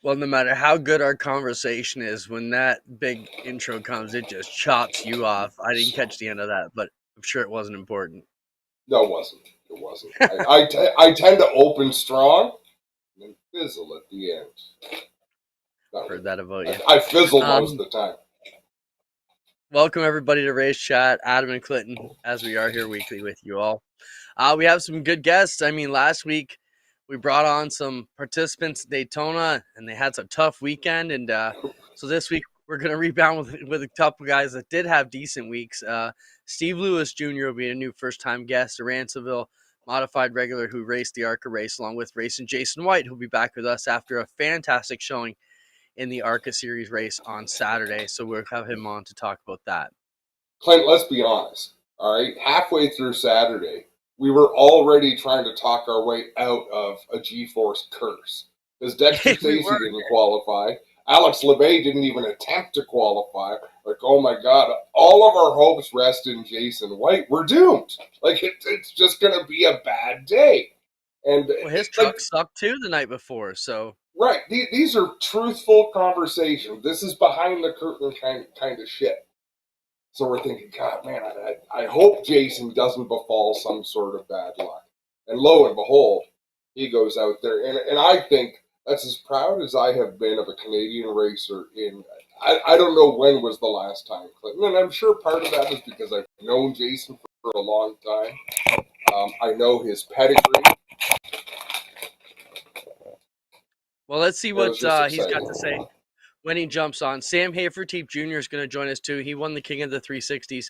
Well, no matter how good our conversation is, when that big intro comes, it just chops you off. I didn't catch the end of that, but I'm sure it wasn't important. No, it wasn't. It wasn't. I tend to open strong and then fizzle at the end. Not Heard really. that about you. I fizzle most Um, of the time. Welcome everybody to Race Chat, Adam and Clinton, as we are here weekly with you all. We have some good guests. I mean, last week we brought on some participants at Daytona, and they had a tough weekend. And so this week we're going to rebound with a couple guys that did have decent weeks. Steve Lewis Jr. will be a new first-time guest, a Ransomville modified regular who raced the ARCA race, along with racing Jason White, who'll be back with us after a fantastic showing in the ARCA Series race on Saturday. So we'll have him on to talk about that. Clint, let's be honest. All right, halfway through Saturday, we were already trying to talk our way out of a G-force curse because Dexter Stacey didn't qualify. Alex LeBay didn't even attempt to qualify. Like, oh my God, all of our hopes rest in Jason White. We're doomed. Like, it's just going to be a bad day. And well, his truck sucked too the night before, so. Right, these are truthful conversations. This is behind the curtain kind of shit. So we're thinking, God, man, I hope Jason doesn't befall some sort of bad luck. And lo and behold, he goes out there. And I think that's as proud as I have been of a Canadian racer in, I don't know when was the last time, Clinton. And I'm sure part of that is because I've known Jason for a long time. I know his pedigree. Well, let's see what he's got to say when he jumps on. Sam Hafertepe Jr. is going to join us too. He won the King of the 360s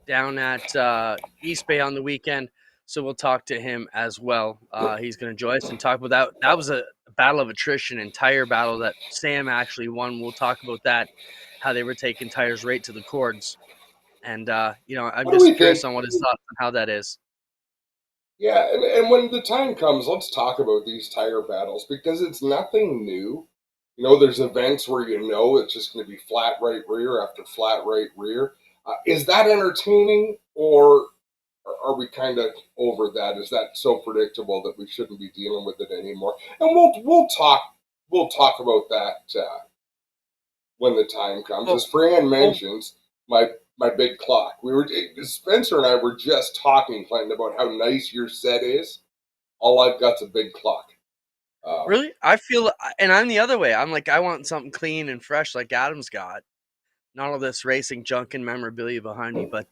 down at East Bay on the weekend, so we'll talk to him as well. He's going to join us and talk about that. That was a battle of attrition and tire battle that Sam actually won. We'll talk about that, how they were taking tires right to the cords. And, I'm just curious on what his thoughts on how that is. Yeah, and when the time comes, let's talk about these tire battles because it's nothing new. There's events where it's just going to be flat right rear after flat right rear. Is that entertaining, or are we kind of over that? Is that so predictable that we shouldn't be dealing with it anymore? And we'll talk about that when the time comes. As Fran mentions, my big clock. Spencer and I were just talking, Clinton, about how nice your set is. All I've got's a big clock. Really? I feel, and I'm the other way. I'm like, I want something clean and fresh like Adam's got. Not all this racing junk and memorabilia behind me, but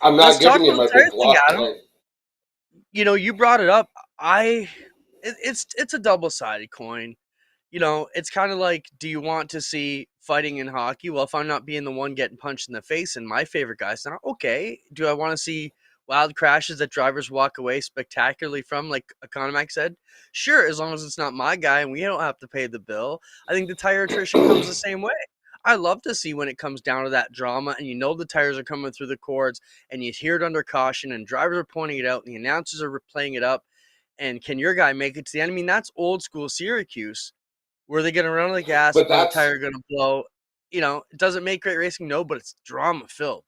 I'm not giving you my big clock, Adam. You brought it up. It's a double-sided coin. It's kind of like, do you want to see fighting in hockey? Well, if I'm not being the one getting punched in the face and my favorite guy's not, okay. Do I want to see wild crashes that drivers walk away spectacularly from, like Economac said? Sure, as long as it's not my guy and we don't have to pay the bill. I think the tire attrition comes the same way. I love to see when it comes down to that drama and the tires are coming through the cords and you hear it under caution and drivers are pointing it out and the announcers are playing it up. And can your guy make it to the end? I mean, that's old school Syracuse. Were they going to run on the gas? But the tire going to blow? It doesn't make great racing, no, but it's drama filled.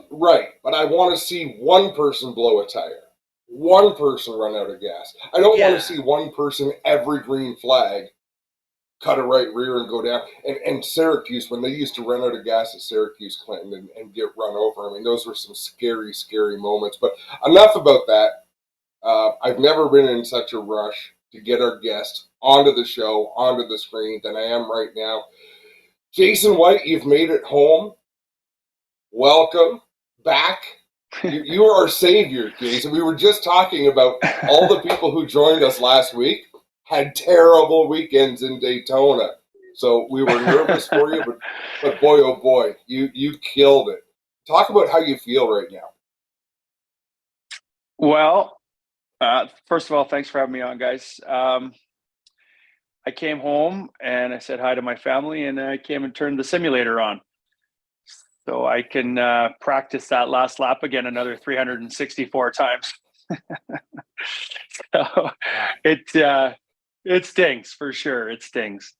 Right, but I want to see one person blow a tire, one person run out of gas. I don't want to see one person every green flag cut a right rear and go down. And Syracuse, when they used to run out of gas at Syracuse, Clinton, and get run over, I mean, those were some scary, scary moments. But enough about that. I've never been in such a rush to get our guest onto the show, onto the screen than I am right now. Jason White, you've made it home. Welcome back. You are our savior, Jason. We were just talking about all the people who joined us last week had terrible weekends in Daytona. So we were nervous for you, but boy, oh boy, you killed it. Talk about how you feel right now. Well, first of all, thanks for having me on, guys. I came home and I said hi to my family, and I came and turned the simulator on so I can practice that last lap again another 364 times. So it stings for sure. It stings.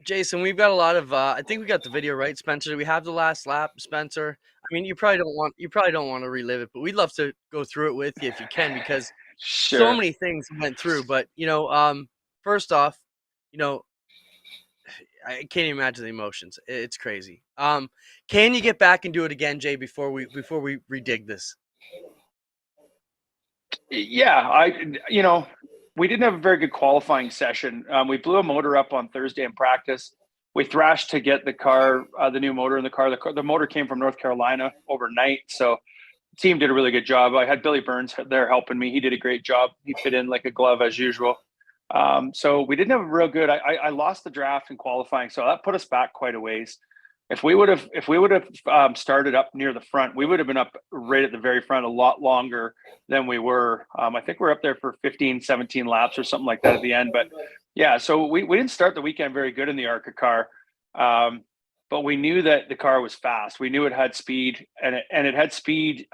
Jason, we've got a lot of. I think we got the video right, Spencer. Do we have the last lap, Spencer? I mean, you probably don't want to relive it, but we'd love to go through it with you if you can, because so many things went through. But first off, you know, I can't even imagine the emotions. It's crazy. Can you get back and do it again, Jay, before we redig this? Yeah, we didn't have a very good qualifying session. We blew a motor up on Thursday in practice. We thrashed to get the car, the new motor in the car. The motor came from North Carolina overnight, so the team did a really good job. I had Billy Burns there helping me. He did a great job. He fit in like a glove as usual. So we didn't have a real good. I lost the draft in qualifying, so that put us back quite a ways. If we would have started up near the front, we would have been up right at the very front a lot longer than we were. I think we're up there for 15, 17 laps or something like that at the end. But yeah, so we didn't start the weekend very good in the ARCA car. But we knew that the car was fast. We knew it had speed, and it had speed.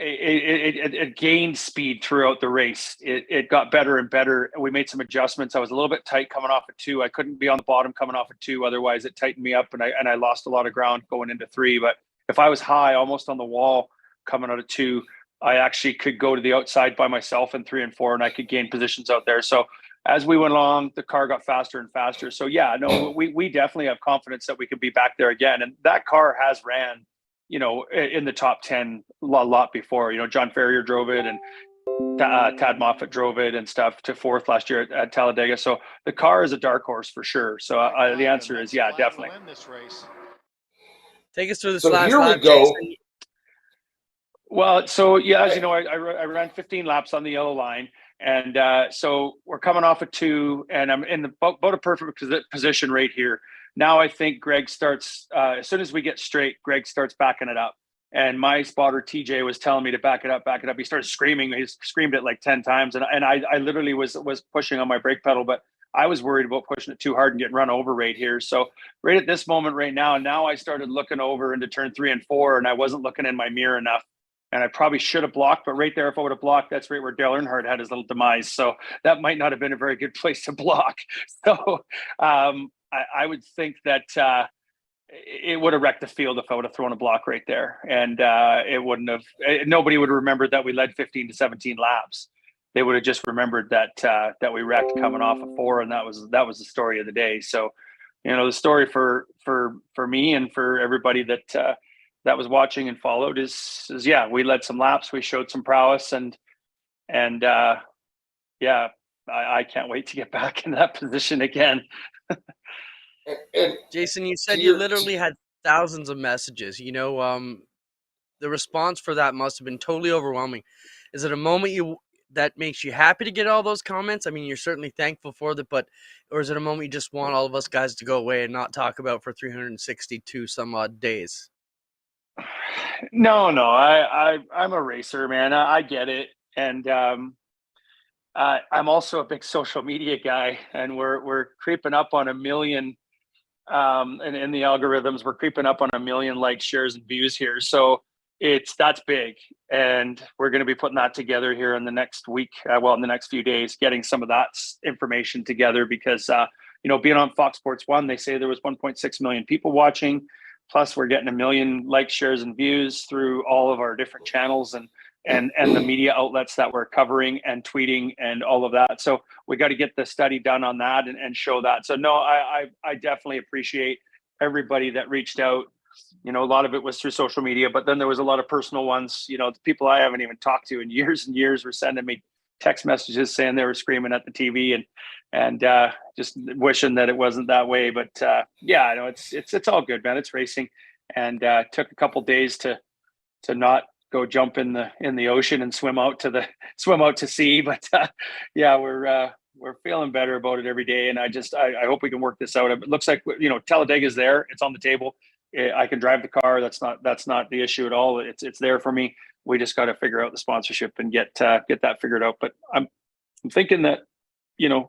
It gained speed throughout the race. It got better and better. We made some adjustments. I was a little bit tight coming off of 2. I couldn't be on the bottom coming off of 2. Otherwise, it tightened me up, and I lost a lot of ground going into 3. But if I was high, almost on the wall coming out of 2, I actually could go to the outside by myself in 3 and 4, and I could gain positions out there. So as we went along, the car got faster and faster. So yeah, no, we definitely have confidence that we could be back there again. And that car has ran, in the top 10 a lot before. John Ferrier drove it, and Tad Moffitt drove it and stuff to 4th last year at Talladega. So the car is a dark horse for sure. So the answer is yeah, definitely. Take us through this so last here lap, we go. Jason. Well, so yeah, as you know, I ran 15 laps on the yellow line. And so we're coming off of 2, and I'm in about a perfect position right here. Now I think Greg starts, as soon as we get straight, Greg starts backing it up. And my spotter, TJ, was telling me to back it up, back it up. He started screaming. He screamed it like 10 times. And I literally was pushing on my brake pedal, but I was worried about pushing it too hard and getting run over right here. So right at this moment right now I started looking over into turn 3 and 4, and I wasn't looking in my mirror enough. And I probably should have blocked, but right there, if I would have blocked, that's right where Dale Earnhardt had his little demise. So that might not have been a very good place to block. So I would think that it would have wrecked the field if I would have thrown a block right there. And it wouldn't have, nobody would have remembered that we led 15 to 17 laps. They would have just remembered that we wrecked coming off of 4, and that was the story of the day. So, the story for me and for everybody that was watching and followed is yeah, we led some laps, we showed some prowess, and yeah, I can't wait to get back in that position again. and Jason, you said you literally had thousands of messages. The response for that must have been totally overwhelming. Is it a moment that makes you happy to get all those comments? I mean, you're certainly thankful for it, or is it a moment you just want all of us guys to go away and not talk about for 362 some odd days? No, I'm a racer, man. I get it. And I'm also a big social media guy, and we're creeping up on 1 million. And in the algorithms, we're creeping up on 1 million likes, shares, and views here. So that's big. And we're going to be putting that together here in the next week. In the next few days, getting some of that information together, because, being on Fox Sports 1, they say there was 1.6 million people watching. Plus, we're getting 1 million likes, shares, and views through all of our different channels and the media outlets that we're covering and tweeting and all of that. So we got to get the study done on that and show that. So no, I definitely appreciate everybody that reached out. A lot of it was through social media, but then there was a lot of personal ones. The people I haven't even talked to in years and years were sending me text messages saying they were screaming at the TV and just wishing that it wasn't that way. But yeah, I know it's all good, man. It's racing, and took a couple days to not go jump in the ocean and swim out to sea. But yeah, we're feeling better about it every day, and I hope we can work this out. It looks like Talladega is there. It's on the table. I can drive the car. That's not the issue at all. It's there for me. We just got to figure out the sponsorship and get that figured out. But I'm thinking that,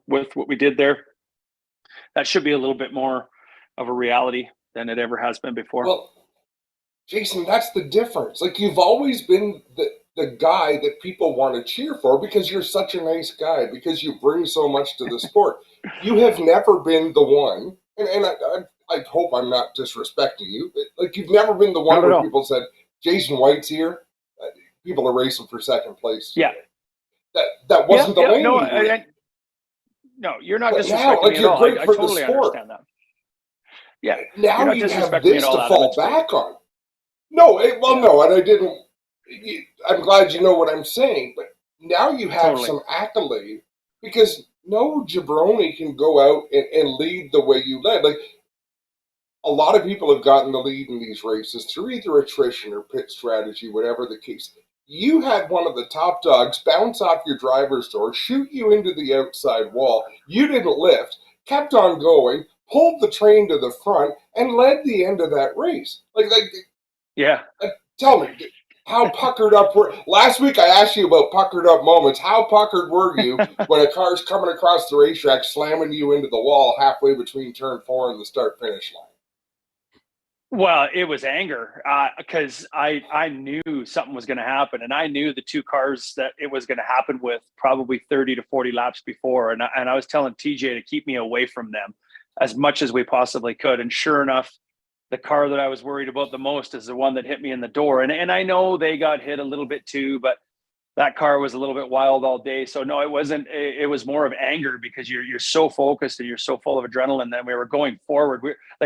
with what we did there, that should be a little bit more of a reality than it ever has been before. Well, Jason, that's the difference. Like, you've always been the guy that people want to cheer for because you're such a nice guy, because you bring so much to the sport. You have never been the one, and I hope I'm not disrespecting you, but like, you've never been the one where people said, Jason White's here, people are racing for second place. Yeah. That wasn't the lane. no, you're not But now, disrespecting me like, at you're all. great I for the totally sport. understand that. Yeah, you're Now not you have disrespecting me at this all, to Adam. fall It's great. back on. No, Yeah, no, and I didn't. I'm glad you yeah, know what I'm saying, but now you have totally. some accolade because no jabroni can go out and lead the way you led. Like, a lot of people have gotten the lead in these races through either attrition or pit strategy, whatever the case. You had one of the top dogs bounce off your driver's door, shoot you into the outside wall. You didn't lift, kept on going, pulled the train to the front, and led the end of that race. Yeah. Tell me, how puckered up were last week? I asked you about puckered up moments. How puckered were you when a car's coming across the racetrack, slamming you into the wall halfway between turn 4 and the start finish line? Well, it was anger because I knew something was going to happen, and I knew the two cars that it was going to happen with probably 30 to 40 laps before, and I was telling TJ to keep me away from them as much as we possibly could. And sure enough, the car that I was worried about the most is the one that hit me in the door, and I know they got hit a little bit too, but that car was a little bit wild all day. So no, it wasn't. It was more of anger because you're so focused and you're so full of adrenaline. Then we were going forward.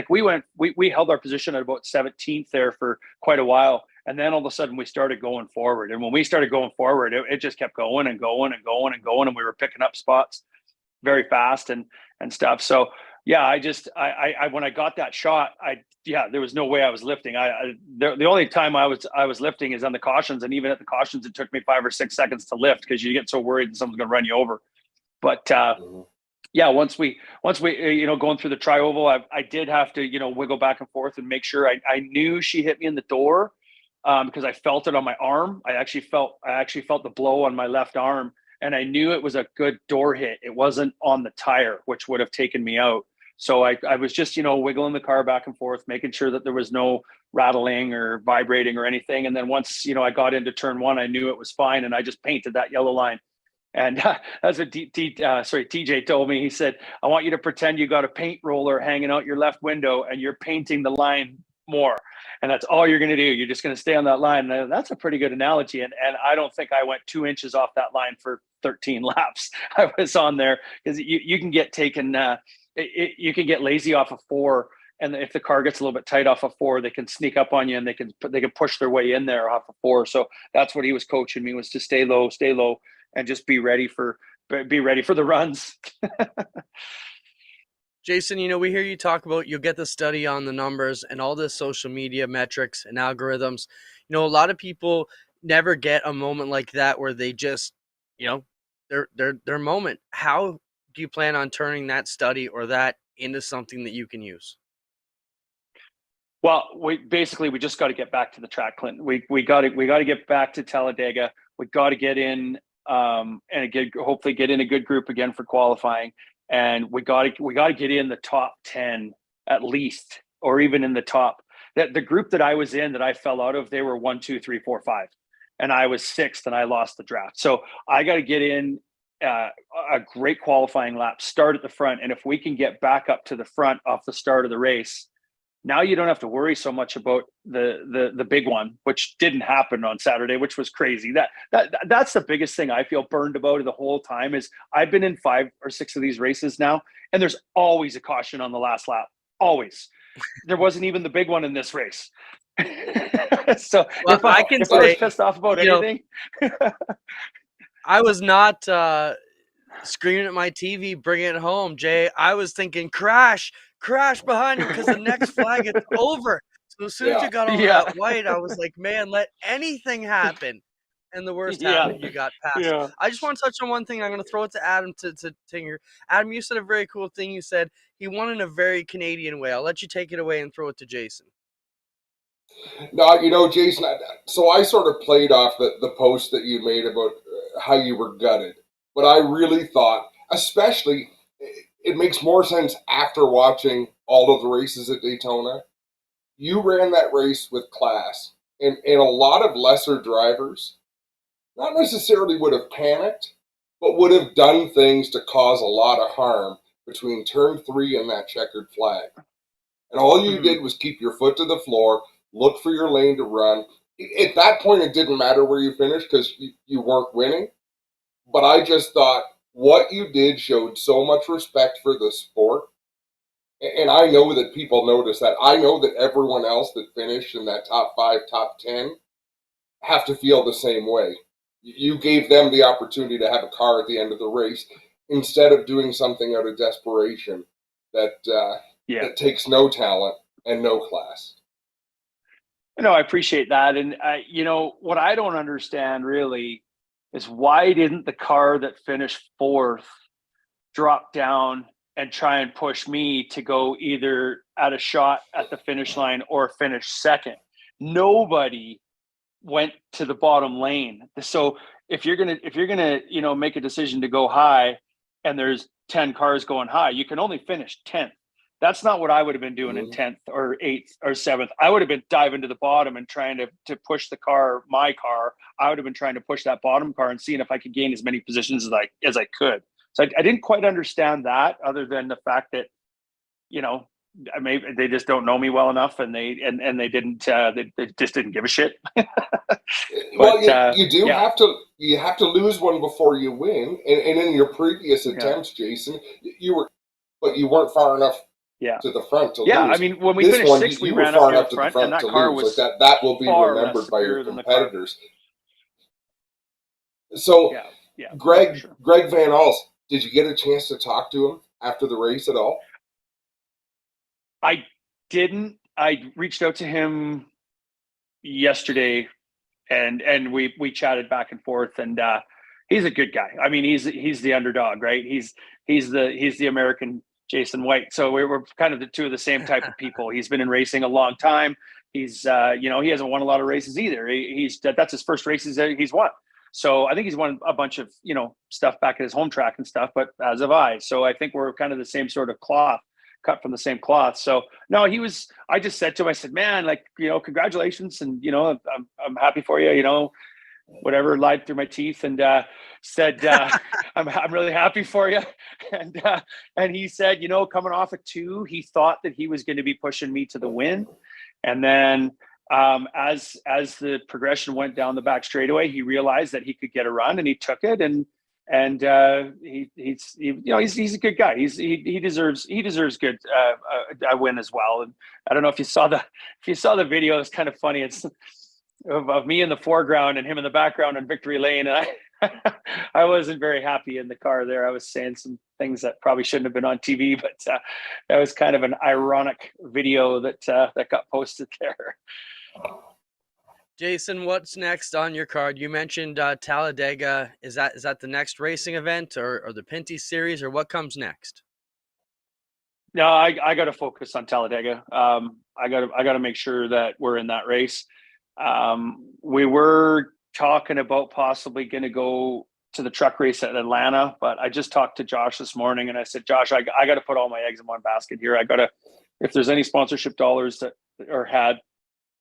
We held our position at about 17th there for quite a while, and then all of a sudden we started going forward. And when we started going forward, it just kept going and going and going and going, and we were picking up spots very fast and stuff. So yeah, I when I got that shot, there was no way I was lifting. The only time I was lifting is on the cautions, and even at the cautions, it took me 5 or 6 seconds to lift because you get so worried that someone's going to run you over. But yeah, once we going through the tri-oval, I did have to wiggle back and forth and make sure I knew she hit me in the door because I felt it on my arm. I actually felt the blow on my left arm, and I knew it was a good door hit. It wasn't on the tire, which would have taken me out. So I was just, wiggling the car back and forth, making sure that there was no rattling or vibrating or anything. And then once, I got into turn 1, I knew it was fine. And I just painted that yellow line. And that's what TJ told me. He said, I want you to pretend you got a paint roller hanging out your left window and you're painting the line more. And that's all you're going to do. You're just going to stay on that line. And that's a pretty good analogy. And I don't think I went 2 inches off that line for 13 laps. I was on there because you can get taken you can get lazy off of 4, and if the car gets a little bit tight off of 4, they can sneak up on you and they can push their way in there off of 4. So that's what he was coaching me, was to stay low, and just be ready for the runs. Jason, we hear you talk about you'll get the study on the numbers and all the social media metrics and algorithms. A lot of people never get a moment like that where they just, their moment. How do you plan on turning that study or that into something that you can use? Well, we just got to get back to the track, Clinton. We got to get back to Talladega. We got to get in hopefully get in a good group again for qualifying, and we got to get in the top 10 at least, or even in the top. That the group that I was in that I fell out of, they were 1, 2, 3, 4, 5, and I was 6th, and I lost the draft. So I got to get in a great qualifying lap, start at the front, and if we can get back up to the front off the start of the race, now you don't have to worry so much about the big one, which didn't happen on Saturday, which was crazy. That's the biggest thing I feel burned about the whole time. Is I've been in 5 or 6 of these races now, and there's always a caution on the last lap. Always. There wasn't even the big one in this race. So well, if I was pissed off about anything, I was not screaming at my TV, bringing it home, Jay. I was thinking, crash behind him because the next flag is over. So as soon as you got over that white, I was like, man, let anything happen. And the worst happened, you got past. Yeah. I just want to touch on one thing. I'm going to throw it to Adam to Tinger. Adam, you said a very cool thing. You said he won in a very Canadian way. I'll let you take it away and throw it to Jason. No, Jason, so I sort of played off the post that you made about how you were gutted. But I really thought, especially, it makes more sense after watching all of the races at Daytona. You ran that race with class. And a lot of lesser drivers not necessarily would have panicked, but would have done things to cause a lot of harm between turn 3 and that checkered flag. And all you did was keep your foot to the floor, look for your lane to run. At that point, it didn't matter where you finished because you weren't winning. But I just thought what you did showed so much respect for the sport. And I know that people notice that. I know that everyone else that finished in that top 5, top 10 have to feel the same way. You gave them the opportunity to have a car at the end of the race instead of doing something out of desperation that takes no talent and no class. No, I appreciate that. And, what I don't understand really is why didn't the car that finished fourth drop down and try and push me to go either at a shot at the finish line or finish second? Nobody went to the bottom lane. So if you're gonna make a decision to go high and there's 10 cars going high, you can only finish 10th. That's not what I would have been doing in 10th or 8th or 7th. I would have been diving to the bottom and trying to push my car. I would have been trying to push that bottom car and seeing if I could gain as many positions as I could. So I didn't quite understand that, other than the fact that, maybe they just don't know me well enough, and they didn't they just didn't give a shit. Well, you have to lose one before you win, and in your previous attempts, Jason, you weren't far enough to the front to lose. I mean, when we finished sixth, we ran up to the front, and that car was like that will be remembered by your competitors. So, Greg Van Alst, did you get a chance to talk to him after the race at all? I didn't. I reached out to him yesterday, and we chatted back and forth, and he's a good guy. I mean, he's the underdog, right? He's the American Jason White. So we're kind of the two of the same type of people. He's been in racing a long time. He's he hasn't won a lot of races either. That's his first races that he's won. So I think he's won a bunch of stuff back at his home track and stuff, but as have I. So I think we're kind of the same sort of cloth, cut from the same cloth. So no, I just said to him, I said, man, congratulations. And, I'm happy for you, whatever, lied through my teeth, and said, I'm really happy for you. And he said, coming off a 2, he thought that he was going to be pushing me to the win. And then as the progression went down the back straightaway, he realized that he could get a run, and he took it. And he's a good guy. He deserves good a win as well. And I don't know if you saw the video. It's kind of funny. It's of me in the foreground and him in the background on victory lane. And I wasn't very happy in the car there. I was saying some things that probably shouldn't have been on TV, but that was kind of an ironic video that got posted there. Jason, what's next on your card? You mentioned Talladega. Is that the next racing event, or the Pinty series, or what comes next? No, I got to focus on Talladega. I got to make sure that we're in that race. We were talking about possibly going to go to the truck race at Atlanta, but I just talked to Josh this morning, and I said, Josh, I got to put all my eggs in one basket here. If there's any sponsorship dollars that are had,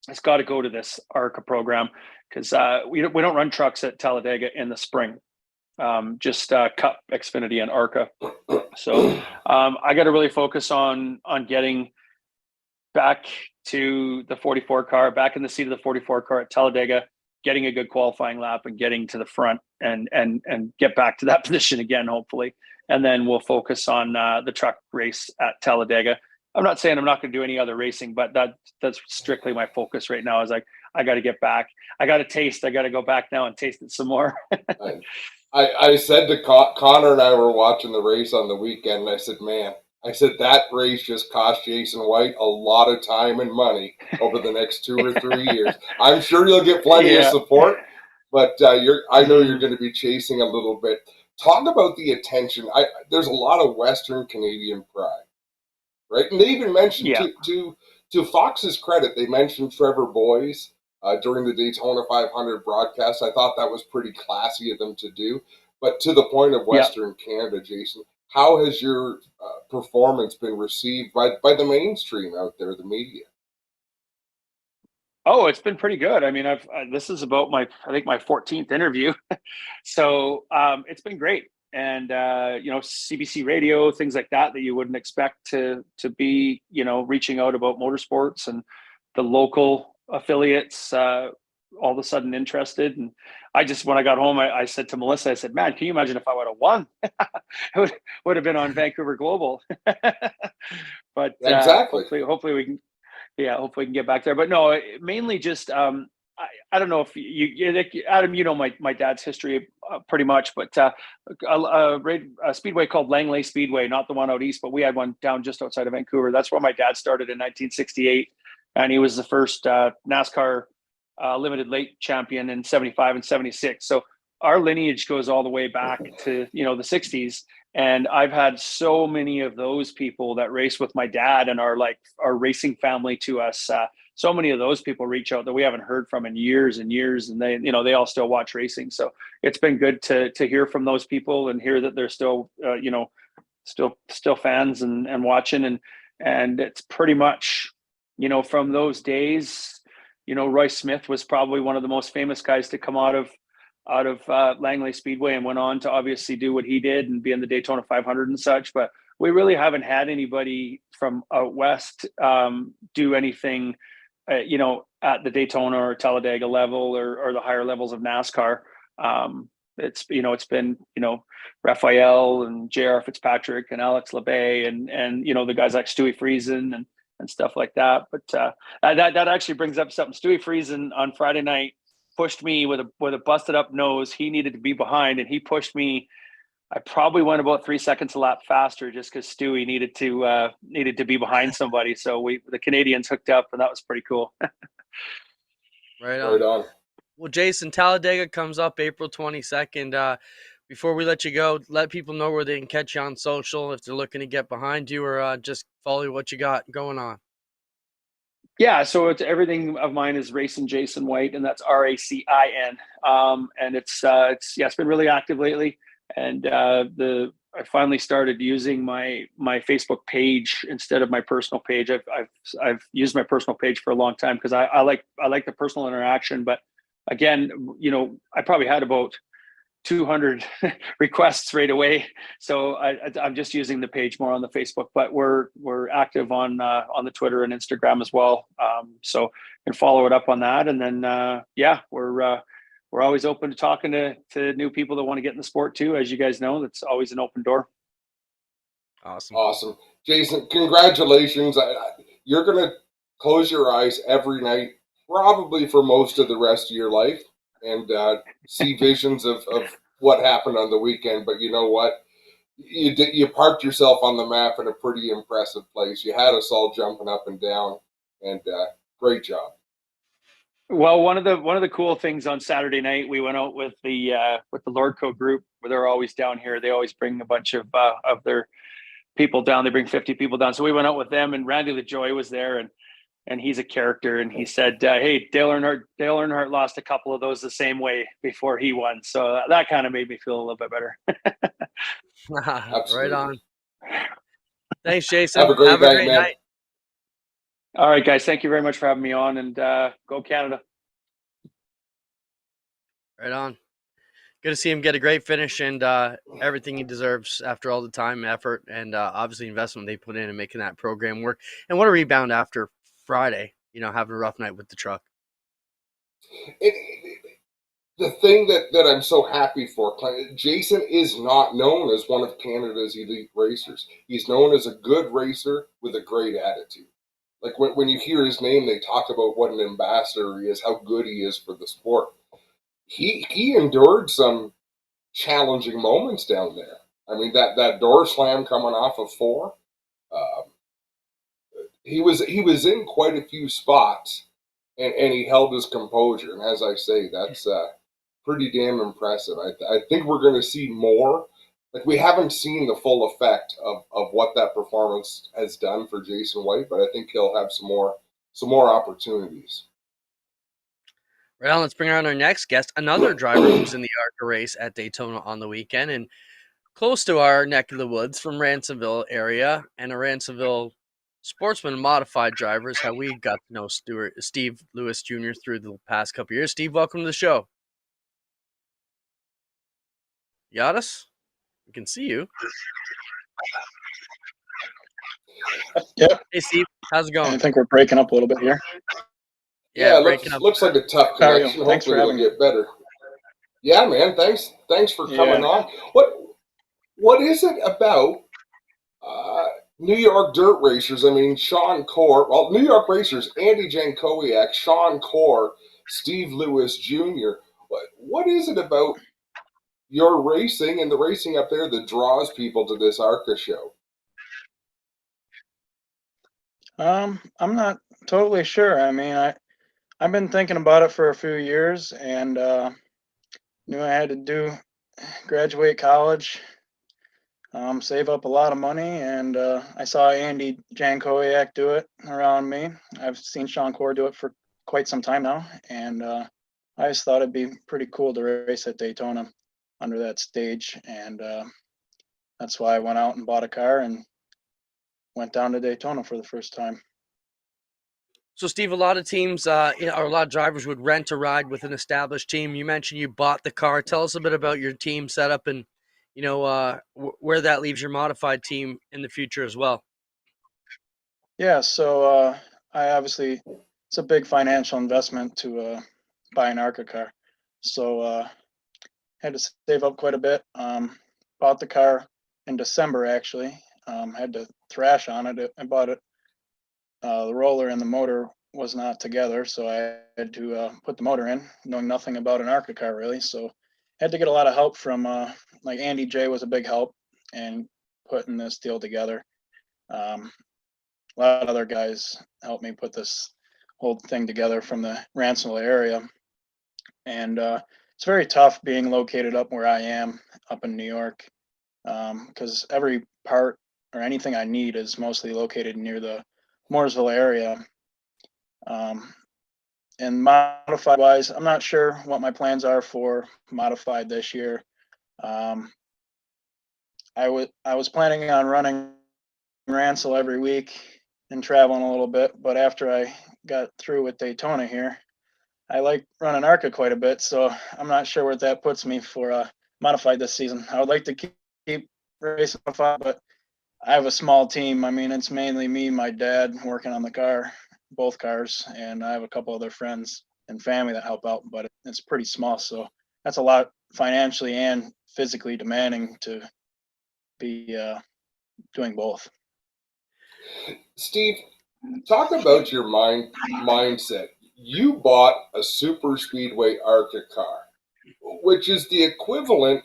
it's got to go to this ARCA program, because we don't run trucks at Talladega in the spring, just Cup, Xfinity, and ARCA. So I got to really focus on getting back to the 44 car, back in the seat of the 44 car at Talladega, getting a good qualifying lap and getting to the front and get back to that position again, hopefully. And then we'll focus on the truck race at Talladega. I'm not saying I'm not going to do any other racing, but that's strictly my focus right now. Is I got to get back. I got to taste. I got to go back now and taste it some more. I said to Connor, and I were watching the race on the weekend, and I said, that race just cost Jason White a lot of time and money over the next 2 or 3 years. I'm sure you'll get plenty of support, but I know you're going to be chasing a little bit. Talk about the attention. There's a lot of Western Canadian pride. Right, and they even mentioned to Fox's credit, they mentioned Trevor Boyes during the Daytona 500 broadcast. I thought that was pretty classy of them to do. But to the point of Western Canada, Jason, how has your performance been received by the mainstream out there, the media? Oh, it's been pretty good. I mean, this is about my 14th interview, so it's been great. And CBC radio, things like that you wouldn't expect to be reaching out about motorsports, and the local affiliates all of a sudden interested. And when I got home, I said to Melissa, I said, man, can you imagine if I would have won? It would have been on Vancouver Global. But Exactly. hopefully we can, hopefully we can get back there. But no, mainly just, I don't know if Adam, my dad's history pretty much, but a speedway called Langley Speedway, not the one out east, but we had one down just outside of Vancouver. That's where my dad started in 1968, and he was the first NASCAR limited late champion in 75 and 76. So our lineage goes all the way back to the 60s, and I've had so many of those people that race with my dad and are like our racing family to us. So many of those people reach out that we haven't heard from in years and years, and they all still watch racing. So it's been good to hear from those people and hear that they're still still fans and watching, and it's pretty much from those days. Roy Smith was probably one of the most famous guys to come out of Langley Speedway, and went on to obviously do what he did and be in the Daytona 500 and such. But we really haven't had anybody from out west do anything at the Daytona or Talladega level or the higher levels of NASCAR. It's been Raphael and J.R. Fitzpatrick and Alex LeBay and the guys like Stewie Friesen and stuff like that. But that actually brings up something. Stewie Friesen on Friday night pushed me with a busted up nose. He needed to be behind, and he pushed me. I probably went about 3 seconds a lap faster just because Stewie needed to be behind somebody. So the Canadians hooked up, and that was pretty cool. Right on. Well, Jason, Talladega comes up April 22nd. Before we let you go, let people know where they can catch you on social if they're looking to get behind you or just follow what you got going on. Yeah, so it's everything of mine is Racing Jason White, and that's RACIN. And it's been really active lately. And I finally started using my Facebook page instead of my personal page. I've used my personal page for a long time because I like the personal interaction. But again, I probably had about 200 requests right away, so I'm just using the page more on the Facebook. But we're active on the Twitter and Instagram as well. So you can follow it up on that, and then we're always open to talking to new people that want to get in the sport too. As you guys know, that's always an open door. Awesome. Jason, congratulations. You're going to close your eyes every night, probably for most of the rest of your life, and see visions of what happened on the weekend. But you know what? You parked yourself on the map in a pretty impressive place. You had us all jumping up and down, and great job. Well, one of the cool things on Saturday night, we went out with the Lordco group, where they're always down here. They always bring a bunch of their people down. They bring 50 people down. So we went out with them, and Randy LaJoy was there, and he's a character. And he said, "Hey, Dale Earnhardt lost a couple of those the same way before he won." So that kind of made me feel a little bit better. Right on. Thanks, Jason. Have a great night. All right, guys. Thank you very much for having me on, and go Canada. Right on. Good to see him get a great finish and everything he deserves after all the time, effort, and obviously investment they put in and making that program work. And what a rebound after Friday, having a rough night with the truck. The thing that I'm so happy for, Jason is not known as one of Canada's elite racers. He's known as a good racer with a great attitude. Like when you hear his name, they talk about what an ambassador he is, how good he is for the sport. He endured some challenging moments down there. I mean, that door slam coming off of 4. He was in quite a few spots, and he held his composure. And as I say, that's pretty damn impressive. I think we're going to see more. Like, we haven't seen the full effect of what that performance has done for Jason White, but I think he'll have some more opportunities. Well, let's bring on our next guest, another driver who's in the ARCA race at Daytona on the weekend, and close to our neck of the woods from Ransomville area, and a Ransomville sportsman and modified driver is how we got to know Steve Lewis Jr. through the past couple years. Steve, welcome to the show. You got us? We can see you. Yep. Hey, Steve. How's it going? I think we're breaking up a little bit here. Yeah, Yeah, breaking up. looks like a tough How are you? connection. Thanks for Hopefully it'll having me. get better. Yeah, man. Thanks for coming Yeah. on. What is it about uh, New York dirt racers? I mean, Sean Core. Well, New York racers: Andy Jankowiak, Sean Core, Steve Lewis Jr. What is it about your racing and the racing up there that draws people to this ARCA show? I'm not totally sure. I mean, I've been thinking about it for a few years, and knew I had to graduate college, save up a lot of money, and I saw Andy Jankowiak do it around me. I've seen Sean Core do it for quite some time now, and I just thought it'd be pretty cool to race at Daytona under that stage, and that's why I went out and bought a car and went down to Daytona for the first time. So, Steve, a lot of teams, or a lot of drivers would rent a ride with an established team. You mentioned you bought the car. Tell us a bit about your team setup and, where that leaves your modified team in the future as well. Yeah, so I obviously it's a big financial investment to buy an ARCA car, so had to save up quite a bit. Bought the car in December actually. Had to thrash on it. I bought it. The roller and the motor was not together, so I had to put the motor in, knowing nothing about an ARCA car really. So had to get a lot of help from like Andy J was a big help in putting this deal together. Um, a lot of other guys helped me put this whole thing together from the Ransomville area, and it's very tough being located up where I am, up in New York, because every part or anything I need is mostly located near the Mooresville area. Um, and modified wise, I'm not sure what my plans are for modified this year. Um, I was planning on running Ransel every week and traveling a little bit, but after I got through with Daytona here, I like running ARCA quite a bit, so I'm not sure where that puts me for modified this season. I would like to keep racing modified, but I have a small team. I mean, it's mainly me, my dad working on the car, both cars, and I have a couple other friends and family that help out, but it's pretty small, so that's a lot financially and physically demanding to be doing both. Steve, talk about your mindset. You bought a super speedway ARCA car, which is the equivalent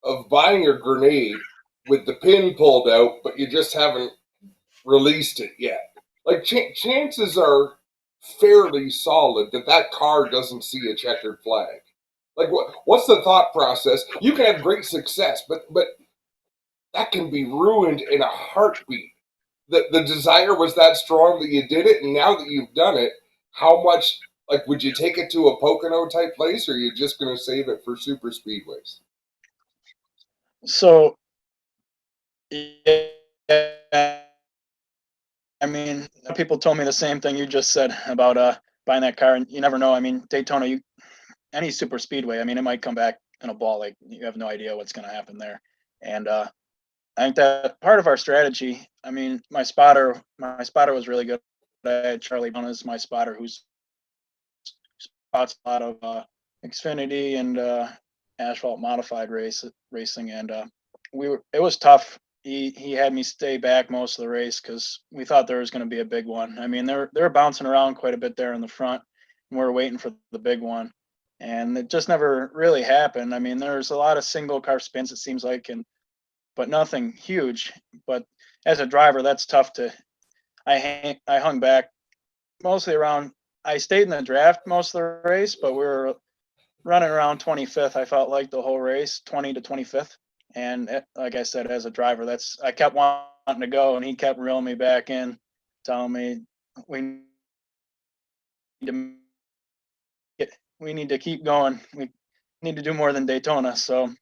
of buying a grenade with the pin pulled out, but you just haven't released it yet. Like chances are fairly solid that that car doesn't see a checkered flag. Like what's the thought process? You can have great success, but that can be ruined in a heartbeat. The desire was that strong that you did it, and now that you've done it, how much like would you take it to a Pocono type place, or are you just going to save it for super speedways? So, yeah, I mean, people told me the same thing you just said about buying that car, and you never know. I mean, Daytona, any super speedway, I mean, it might come back in a ball. Like you have no idea what's going to happen there. And I think that part of our strategy. I mean, my spotter was really good. I had Charlie Brown as my spotter, who's spots a lot of Xfinity and asphalt modified racing, and it was tough. He had me stay back most of the race because we thought there was going to be a big one. I mean, they were bouncing around quite a bit there in the front, and we were waiting for the big one, and it just never really happened. I mean, there's a lot of single car spins it seems like, and but nothing huge. But as a driver, that's tough to. I hung back mostly around. I stayed in the draft most of the race, but we were running around 25th. I felt like the whole race, 20 to 25th. And like I said, as a driver, I kept wanting to go, and he kept reeling me back in, telling me we need to we need to keep going. We need to do more than Daytona. So,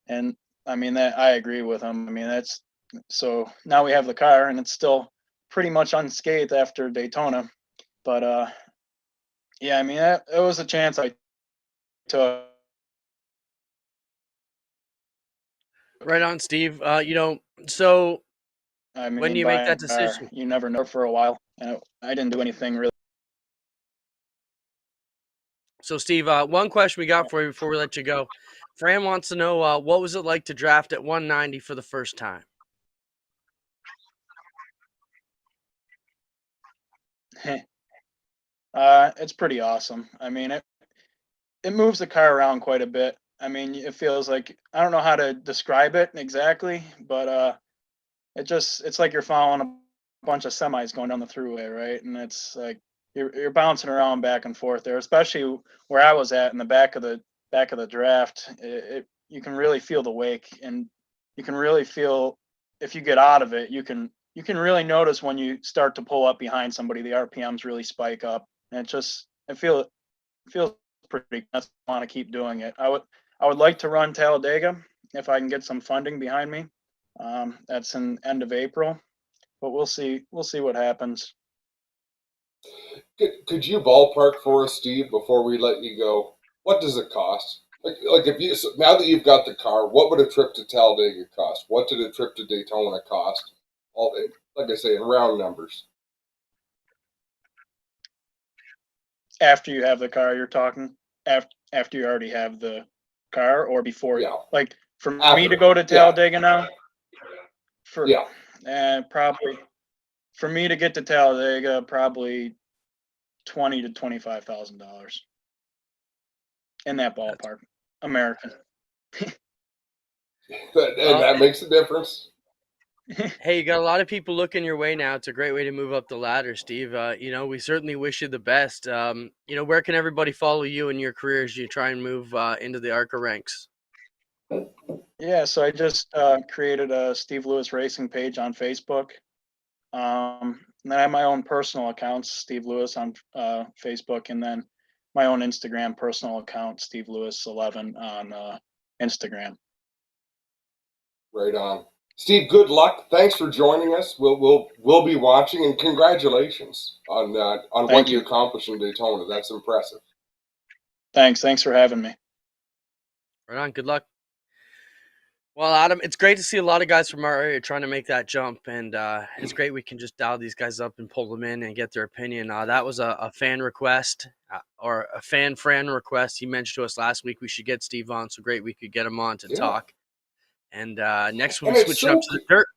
and I mean that I agree with him. I mean that's so now we have the car, and it's still pretty much unscathed after Daytona. But yeah, I mean it was a chance I took. Right on, Steve. So I when mean, you make by that a car, decision, you never know for a while. And I didn't do anything really. So, Steve, one question we got for you before we let you go. Fran wants to know what was it like to draft at 190 for the first time? It's pretty awesome. I mean, it moves the car around quite a bit. I mean, it feels like, I don't know how to describe it exactly, but it's like you're following a bunch of semis going down the throughway, right? And it's like you're bouncing around back and forth there, especially where I was at in the back of the draft. You can really feel the wake, and you can really feel if you get out of it, you can really notice when you start to pull up behind somebody, the RPMs really spike up, and it feels pretty. I want to keep doing it. I would like to run Talladega if I can get some funding behind me. That's in end of April, but we'll see. We'll see what happens. Could you ballpark for us, Steve, before we let you go? What does it cost? Like if you now that you've got the car, what would a trip to Talladega cost? What did a trip to Daytona cost? All like I say, in round numbers. After you have the car, you're talking after you already have the car, or before? Yeah. Like for After. me to go to Talladega now. Yeah. Probably for me to get to Talladega, probably $20,000 to $25,000 in that ballpark. American. And that makes a difference. Hey, you got a lot of people looking your way now. It's a great way to move up the ladder, Steve. We certainly wish you the best. Where can everybody follow you in your career as you try and move into the ARCA ranks? Yeah, so I just created a Steve Lewis Racing page on Facebook. And then I have my own personal accounts, Steve Lewis on Facebook, and then my own Instagram personal account, Steve Lewis 11 on Instagram. Right on. Steve, good luck. Thanks for joining us. We'll be watching, and congratulations on what you accomplished in Daytona. That's impressive. Thanks for having me. Right on. Good luck. Well, Adam, it's great to see a lot of guys from our area trying to make that jump, and it's great we can just dial these guys up and pull them in and get their opinion. That was a fan request or a fan request. He mentioned to us last week we should get Steve on, so great we could get him on to talk. And next we'll switch up to the dirt.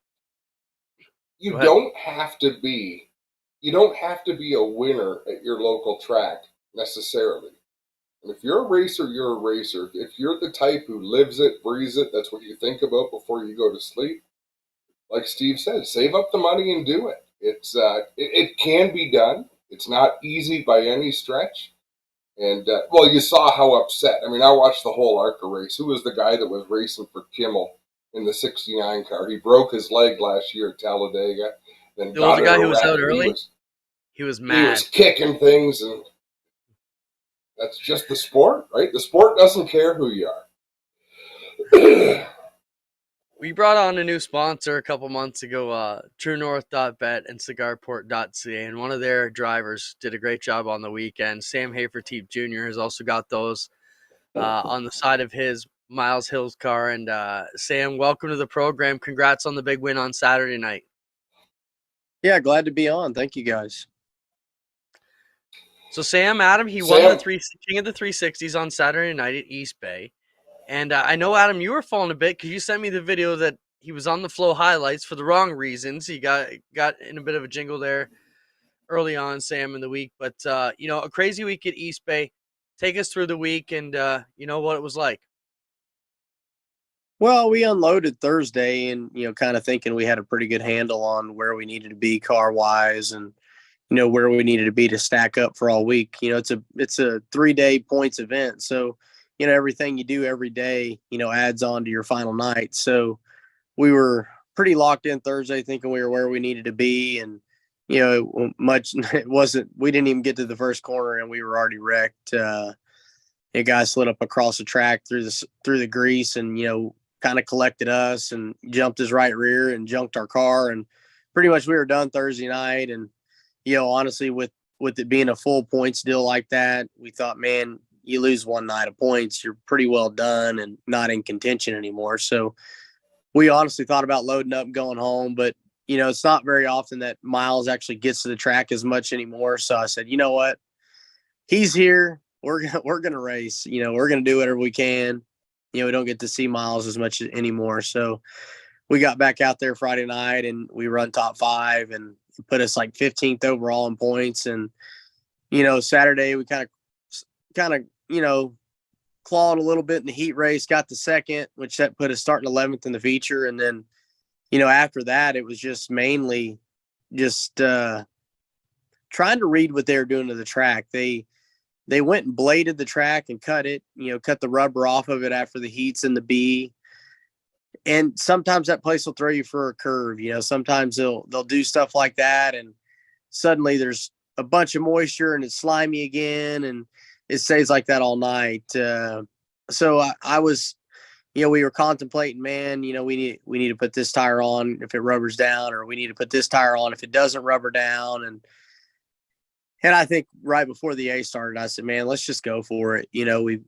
You don't have to be a winner at your local track necessarily. And if you're a racer, you're a racer. If you're the type who lives it, breathes it, that's what you think about before you go to sleep. Like Steve said, save up the money and do it. It can be done. It's not easy by any stretch. And, you saw how upset. I mean, I watched the whole ARCA race. Who was the guy that was racing for Kimmel in the 69 car? He broke his leg last year at Talladega. Then the guy who was out early? He was mad. He was kicking things, and that's just the sport, right? The sport doesn't care who you are. We brought on a new sponsor a couple months ago, TrueNorth.bet and CigarPort.ca, and one of their drivers did a great job on the weekend. Sam Hafertepe Jr. has also got those on the side of his Miles Hill's car. And Sam, welcome to the program. Congrats on the big win on Saturday night. Yeah, glad to be on. Thank you, guys. So Sam, Adam, he won the King of the 360s on Saturday night at East Bay. And I know, Adam, you were falling a bit because you sent me the video that he was on the flow highlights for the wrong reasons. He got in a bit of a jingle there early on, Sam, in the week. But, a crazy week at East Bay. Take us through the week and, what it was like. Well, we unloaded Thursday and, kind of thinking we had a pretty good handle on where we needed to be car-wise and, where we needed to be to stack up for all week. It's a 3-day points event. So, everything you do every day, adds on to your final night. So we were pretty locked in Thursday thinking we were where we needed to be. And, it wasn't, we didn't even get to the first corner and we were already wrecked. A guy slid up across the track through the grease and, kind of collected us and jumped his right rear and junked our car. And pretty much we were done Thursday night. And, honestly, with it being a full points deal like that, we thought, man, you lose one night of points, you're pretty well done and not in contention anymore. So we honestly thought about loading up and going home, but, it's not very often that Miles actually gets to the track as much anymore. So I said, you know what? He's here. we're gonna race. We're gonna do whatever we can. We don't get to see Miles as much anymore. So we got back out there Friday night and we run top 5 and put us like 15th overall in points. And Saturday we kind of clawed a little bit in the heat race, got the second, which that put us starting 11th in the feature. And then after that it was just mainly just trying to read what they were doing to the track. They went and bladed the track and cut it, cut the rubber off of it after the heats in the B. And sometimes that place will throw you for a curve. Sometimes they'll do stuff like that, and suddenly there's a bunch of moisture and it's slimy again, and it stays like that all night. So I was, we were contemplating, man, we need to put this tire on if it rubbers down, or we need to put this tire on if it doesn't rubber down. And I think right before the A started, I said, man, let's just go for it.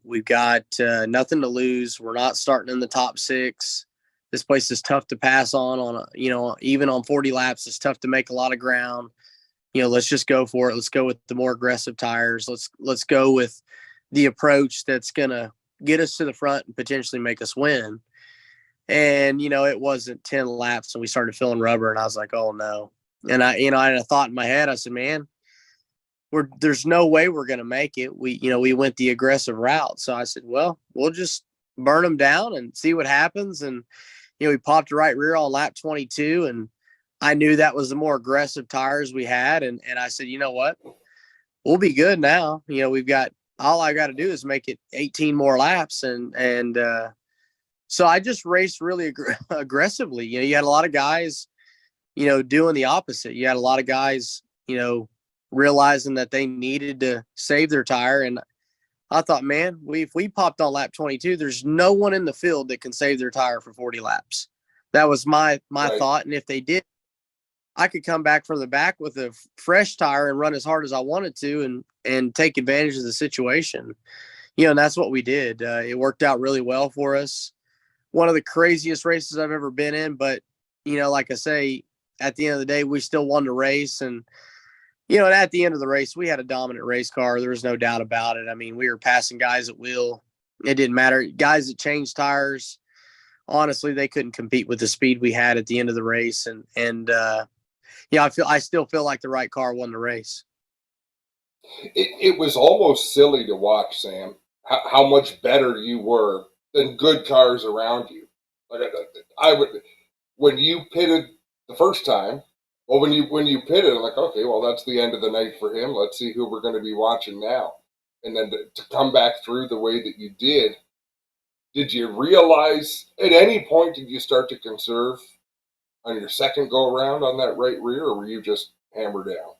We've got nothing to lose. We're not starting in the top 6. This place is tough to pass on even on 40 laps, it's tough to make a lot of ground. Let's just go for it. Let's go with the more aggressive tires. Let's go with the approach that's going to get us to the front and potentially make us win. And, it wasn't 10 laps and we started filling rubber, and I was like, oh no. And I had a thought in my head. I said, man, there's no way we're going to make it. We went the aggressive route. So I said, well, we'll just burn them down and see what happens. And, we popped the right rear on lap 22, and I knew that was the more aggressive tires we had. And I said, you know what, we'll be good now. We've got, all I got to do is make it 18 more laps. And so I just raced really aggressively. You had a lot of guys, doing the opposite. You had a lot of guys, realizing that they needed to save their tire. And I thought, man, if we popped on lap 22, there's no one in the field that can save their tire for 40 laps. That was my right. thought. And if they did, I could come back from the back with a fresh tire and run as hard as I wanted to and take advantage of the situation. And that's what we did. It worked out really well for us. One of the craziest races I've ever been in, but, like I say, at the end of the day, we still won the race. And, at the end of the race, we had a dominant race car. There was no doubt about it. I mean, we were passing guys at will. It didn't matter. Guys that changed tires, honestly, they couldn't compete with the speed we had at the end of the race. I still feel like the right car won the race. It was almost silly to watch, Sam, how much better you were than good cars around you. Like when you pitted the first time. Well, when you pitted, I'm like, okay, well, that's the end of the night for him. Let's see who we're going to be watching now. And then to come back through the way that you did you realize at any point, did you start to conserve on your second go around on that right rear, or were you just hammered down?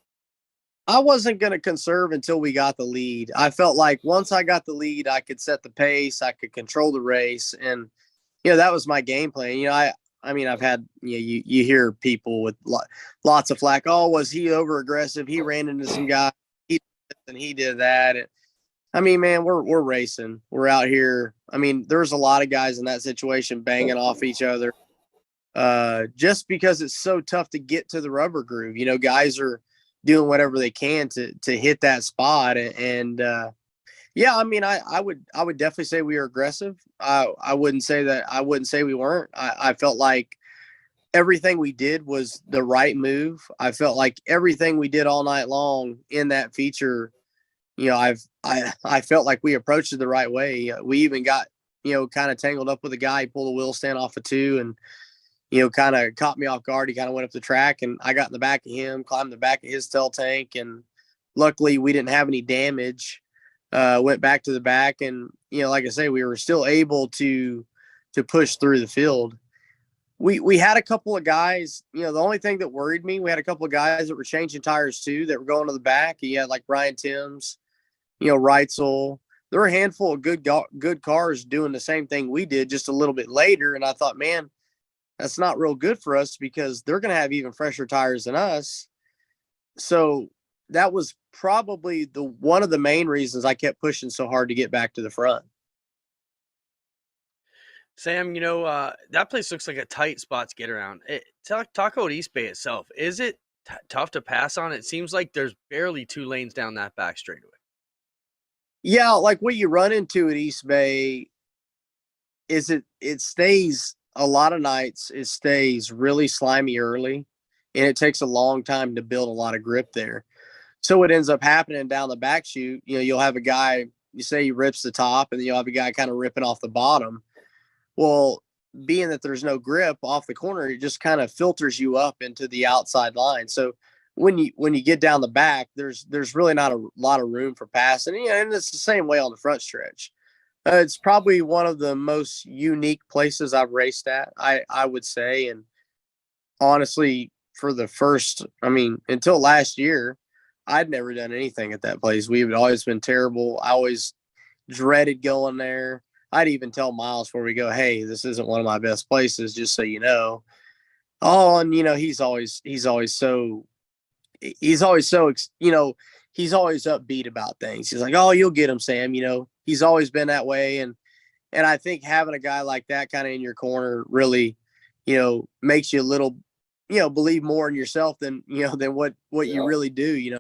I wasn't going to conserve until we got the lead. I felt like once I got the lead, I could set the pace, I could control the race. And, that was my game plan. I've had, you hear people with lots of flack. Oh, was he over aggressive? He ran into some guy and he did that. And, man, we're racing. We're out here. There's a lot of guys in that situation banging off each other just because it's so tough to get to the rubber groove. Guys are doing whatever they can to hit that spot. And I would definitely say we were aggressive. I wouldn't say we weren't. I felt like everything we did was the right move. I felt like everything we did all night long in that feature, I felt like we approached it the right way. We even got, kind of tangled up with a guy. He pulled a wheel stand off of 2 and, kind of caught me off guard. He kind of went up the track and I got in the back of him, climbed the back of his tail tank. And luckily we didn't have any damage. Went back to the back and, like I say, we were still able to push through the field. We had a couple of guys, the only thing that worried me, we had a couple of guys that were changing tires too, that were going to the back. You had like Brian Timms, Reitzel. There were a handful of good cars doing the same thing we did just a little bit later. And I thought, man, that's not real good for us because they're going to have even fresher tires than us. So that was probably one of the main reasons I kept pushing so hard to get back to the front. Sam, that place looks like a tight spot to get around. Talk about East Bay itself. Is it tough to pass on? It seems like there's barely 2 lanes down that back straightaway. Yeah, like what you run into at East Bay is it stays a lot of nights. It stays really slimy early, and it takes a long time to build a lot of grip there. So what ends up happening down the back chute, you'll have a guy, you say he rips the top, and then you'll have a guy kind of ripping off the bottom. Well, being that there's no grip off the corner, it just kind of filters you up into the outside line. So when you get down the back, there's really not a lot of room for passing. And it's the same way on the front stretch. It's probably one of the most unique places I've raced at, I would say. And honestly, for the first, I mean, until last year, I'd never done anything at that place. We've always been terrible. I always dreaded going there. I'd even tell Miles before we go, hey, this isn't one of my best places, just so you know. Oh, and he's always so he's always upbeat about things. He's like, oh, you'll get him, Sam. He's always been that way. And I think having a guy like that kind of in your corner really, makes you a little, believe more in yourself than what you really do.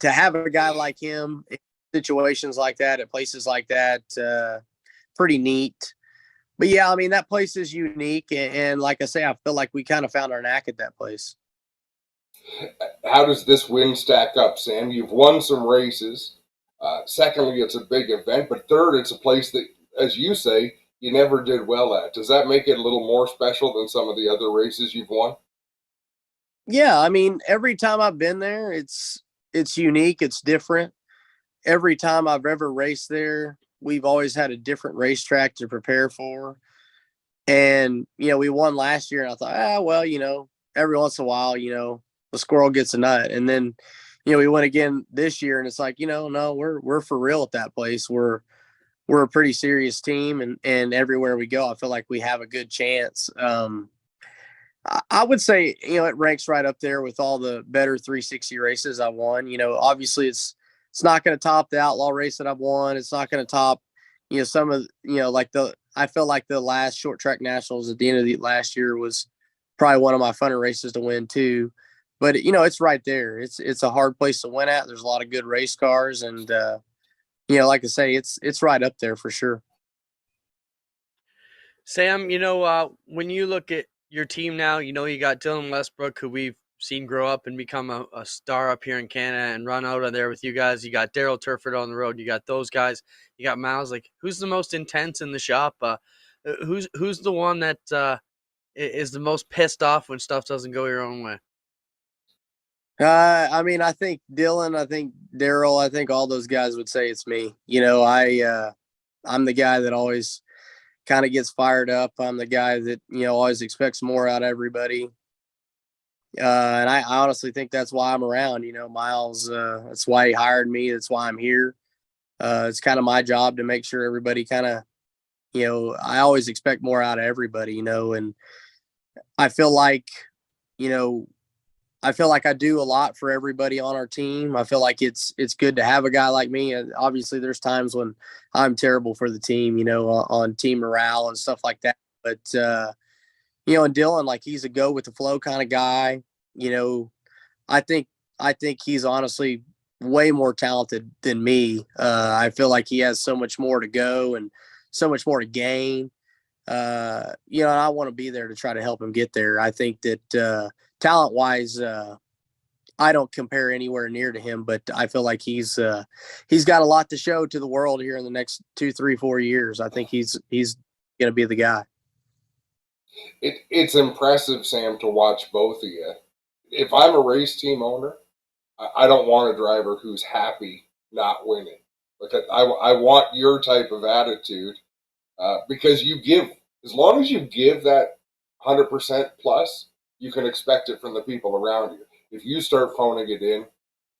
To have a guy like him in situations like that at places like that, pretty neat. But yeah, I mean, that place is unique. And like I say, I feel like we kind of found our knack at that place. How does this win stack up, Sam? You've won some races. Secondly, it's a big event. But third, it's a place that, as you say, you never did well at. Does that make it a little more special than some of the other races you've won? Yeah, I mean, every time I've been there, it's unique. It's different. Every time I've ever raced there, we've always had a different racetrack to prepare for. And, we won last year, and I thought, well, every once in a while, the squirrel gets a nut. And then, we went again this year, and it's like, no, we're for real at that place. We're a pretty serious team, and everywhere we go, I feel like we have a good chance. I would say, it ranks right up there with all the better 360 races I won. Obviously it's not going to top the outlaw race that I've won. It's not going to top, some of, I feel like the last short track nationals at the end of the last year was probably one of my funner races to win too. But, it's right there. It's a hard place to win at. There's a lot of good race cars. And, like I say, it's right up there for sure. Sam, when you look at your team now, you got Dylan Westbrook, who we've seen grow up and become a star up here in Canada and run out of there with you guys. You got Daryl Turford on the road. You got those guys. You got Miles. Like, who's the most intense in the shop? Who's the one that is the most pissed off when stuff doesn't go your own way? I mean, I think Dylan, I think Daryl, I think all those guys would say it's me. I'm the guy that always kind of gets fired up. I'm the guy that, always expects more out of everybody. And I honestly think that's why I'm around. Miles, that's why he hired me. That's why I'm here. It's kind of my job to make sure everybody kind of, I always expect more out of everybody, and I feel like, I do a lot for everybody on our team. I feel like it's good to have a guy like me. And obviously there's times when I'm terrible for the team, on team morale and stuff like that. But, and Dylan, like, he's a go with the flow kind of guy. I think he's honestly way more talented than me. I feel like he has so much more to go and so much more to gain. And I want to be there to try to help him get there. I think that, talent wise, I don't compare anywhere near to him, but I feel like he's got a lot to show to the world here in the next 2, 3, 4 years. I think he's going to be the guy. It's impressive, Sam, to watch both of you. If I'm a race team owner, I don't want a driver who's happy not winning. Like, I want your type of attitude, because you give, as long as you give that 100% plus, you can expect it from the people around you. If you start phoning it in,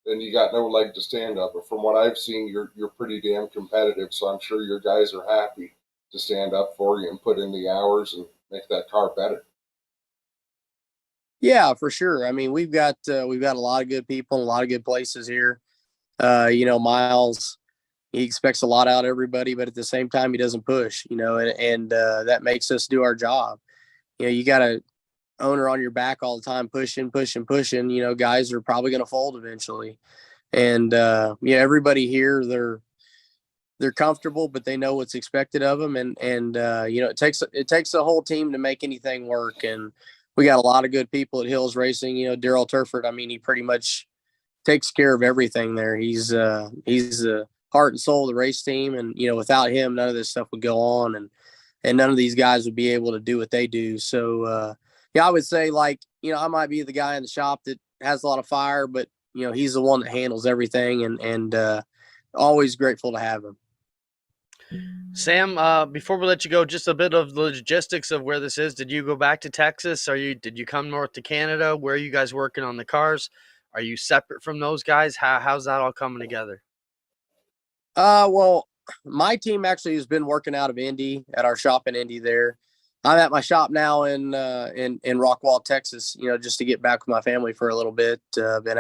then you got no leg to stand up. But from what I've seen, you're pretty damn competitive, so I'm sure your guys are happy to stand up for you and put in the hours and make that car better. Yeah, for sure. I mean, we've got a lot of good people, a lot of good places here. Miles, he expects a lot out of everybody, but at the same time, he doesn't push. And that makes us do our job. You got a owner on your back all the time, pushing. Guys are probably going to fold eventually. And everybody here, they're comfortable, but they know what's expected of them. And it takes a whole team to make anything work. And we got a lot of good people at Hills Racing. Daryl Turford, I mean, he pretty much takes care of everything there. He's the heart and soul of the race team. And, without him, none of this stuff would go on, and none of these guys would be able to do what they do. So, I would say, I might be the guy in the shop that has a lot of fire, but, he's the one that handles everything, and always grateful to have him. Sam, before we let you go, just a bit of the logistics of where this is. Did you go back to Texas? Did you come north to Canada? Where are you guys working on the cars? Are you separate from those guys? How's that all coming together? Well, my team actually has been working out of Indy at our shop in Indy there. I'm at my shop now in Rockwall, Texas, just to get back with my family for a little bit. Been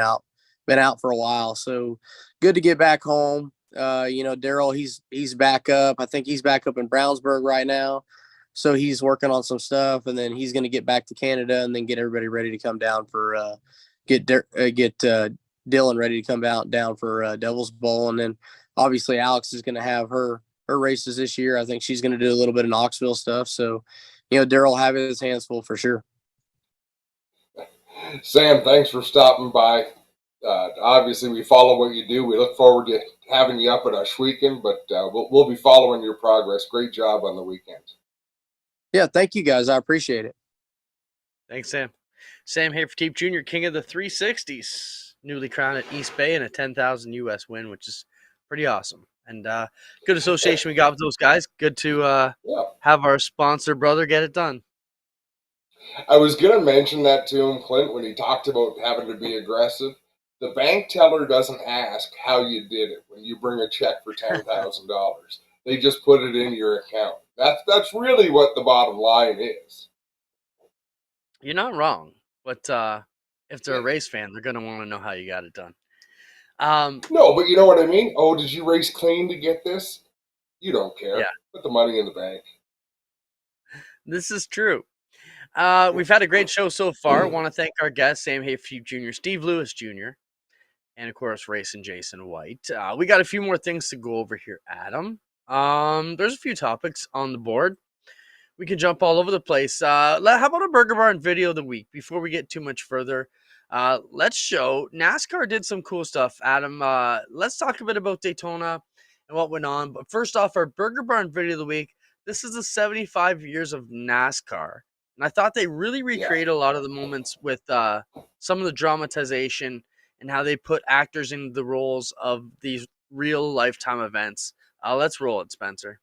out for a while. So good to get back home. Daryl, he's back up. I think he's back up in Brownsburg right now. So he's working on some stuff, and then he's going to get back to Canada and then get everybody ready to come down for, get Dylan ready to come down for Devil's Bowl. And then obviously Alex is going to have her races this year. I think she's going to do a little bit of Knoxville stuff. So, Daryl will have his hands full for sure. Sam, thanks for stopping by. Obviously, we follow what you do. We look forward to having you up at Oshweekend, but we'll be following your progress. Great job on the weekend. Yeah, thank you guys. I appreciate it. Thanks, Sam. Sam Hafertepe Jr., king of the 360s, newly crowned at East Bay, and a 10,000 U.S. win, which is pretty awesome. And good association we got with those guys. Good to have our sponsor brother get it done. I was going to mention that to him, Clint, when he talked about having to be aggressive. The bank teller doesn't ask how you did it when you bring a check for $10,000. They just put it in your account. That's really what the bottom line is. You're not wrong, but if they're a race fan, they're going to want to know how you got it done. No, but you know what I mean? Oh, did you race clean to get this? You don't care. Yeah. Put the money in the bank. This is true. We've had a great show so far. I want to thank our guests, Sam Hafertepe Jr., Steve Lewis Jr., and, of course, Racing Jason White. We got a few more things to go over here, Adam. There's a few topics on the board. We can jump all over the place. How about a Burger Barn video of the week? Before we get too much further, let's show. NASCAR did some cool stuff, Adam. Let's talk a bit about Daytona and what went on. But first off, our Burger Barn video of the week. This is the 75 years of NASCAR. And I thought they really recreated a lot of the moments with some of the dramatization and how they put actors in the roles of these real lifetime events. Let's roll it, Spencer.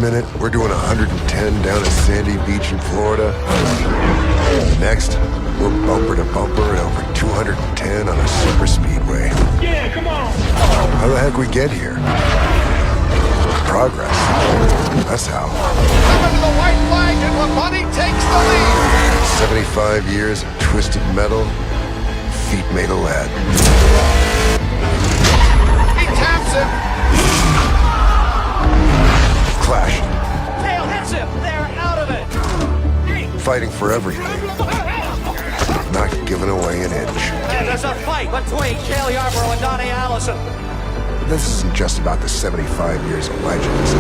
Minute, we're doing 110 down at Sandy Beach in Florida. Next, we're bumper to bumper at over 210 on a super speedway. Yeah, come on! How the heck we get here? Progress. That's how. Coming to the white flag and Labonte takes the lead. 75 years of twisted metal, feet made of lead. He taps him. Clash. Tail hits him. They're out of it. Fighting for everything. Not giving away an inch. And there's a fight between Cale Yarborough and Donnie Allison. This isn't just about the 75 years of legends.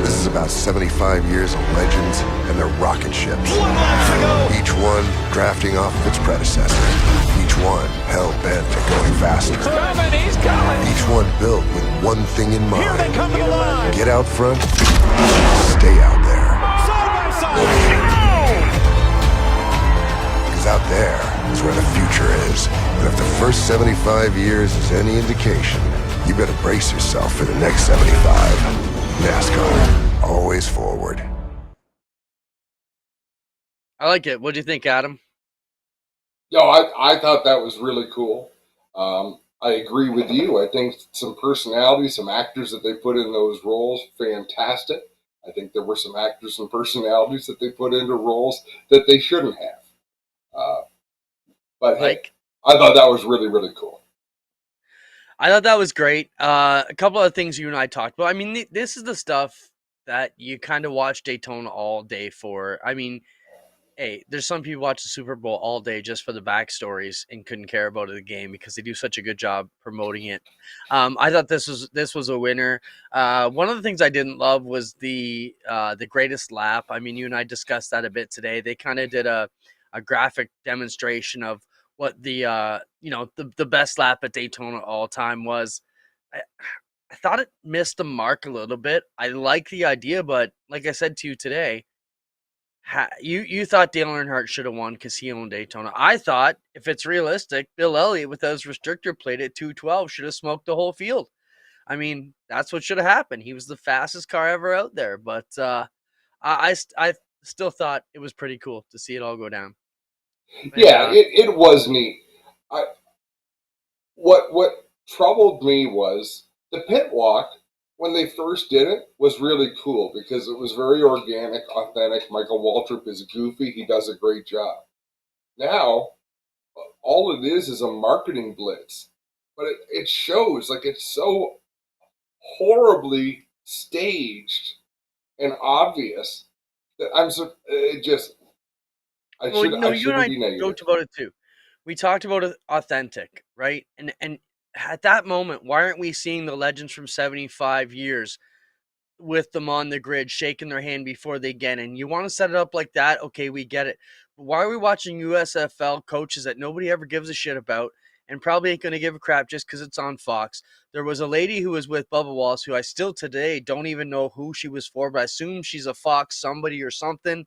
This is about 75 years of legends and their rocket ships. 1 lap to go. Each one drafting off of its predecessor. Each one hell-bent at going faster. He's coming. Each one built with one thing in mind. Here they come to the line. Get out front, stay out there. Side by side. Because out there is where the future is. And if the first 75 years is any indication, you better brace yourself for the next 75. NASCAR, always forward. I like it. What do you think, Adam? No, I thought that was really cool. I agree with you. I think some personality, some actors that they put in those roles, fantastic. I think there were some actors and personalities that they put into roles that they shouldn't have. But hey, I thought that was really, really cool. I thought that was great. A couple of things you and I talked about. I mean, this is the stuff that you kind of watch Daytona all day for. I mean, hey, there's some people watch the Super Bowl all day just for the backstories and couldn't care about the game because they do such a good job promoting it. I thought this was a winner. One of the things I didn't love was the greatest lap. I mean, you and I discussed that a bit today. They kind of did a graphic demonstration of what the best lap at Daytona all time was. I thought it missed the mark a little bit. I like the idea, but like I said to you today, you thought Dale Earnhardt should have won because he owned Daytona. I thought, if it's realistic, Bill Elliott with those restrictor plate at 212 should have smoked the whole field. I mean, that's what should have happened. He was the fastest car ever out there. But I still thought it was pretty cool to see it all go down. Yeah, it was neat. What troubled me was the pit walk when they first did it was really cool because it was very organic, authentic. Michael Waltrip is goofy. He does a great job. Now, all it is a marketing blitz. But it shows like it's so horribly staged and obvious that I shouldn't be negative. Joked about it too. We talked about it authentic, right? And at that moment, why aren't we seeing the legends from 75 years with them on the grid, shaking their hand before they get in? You want to set it up like that? Okay, we get it. But why are we watching USFL coaches that nobody ever gives a shit about and probably ain't going to give a crap just because it's on Fox? There was a lady who was with Bubba Wallace who I still today don't even know who she was for, but I assume she's a Fox somebody or something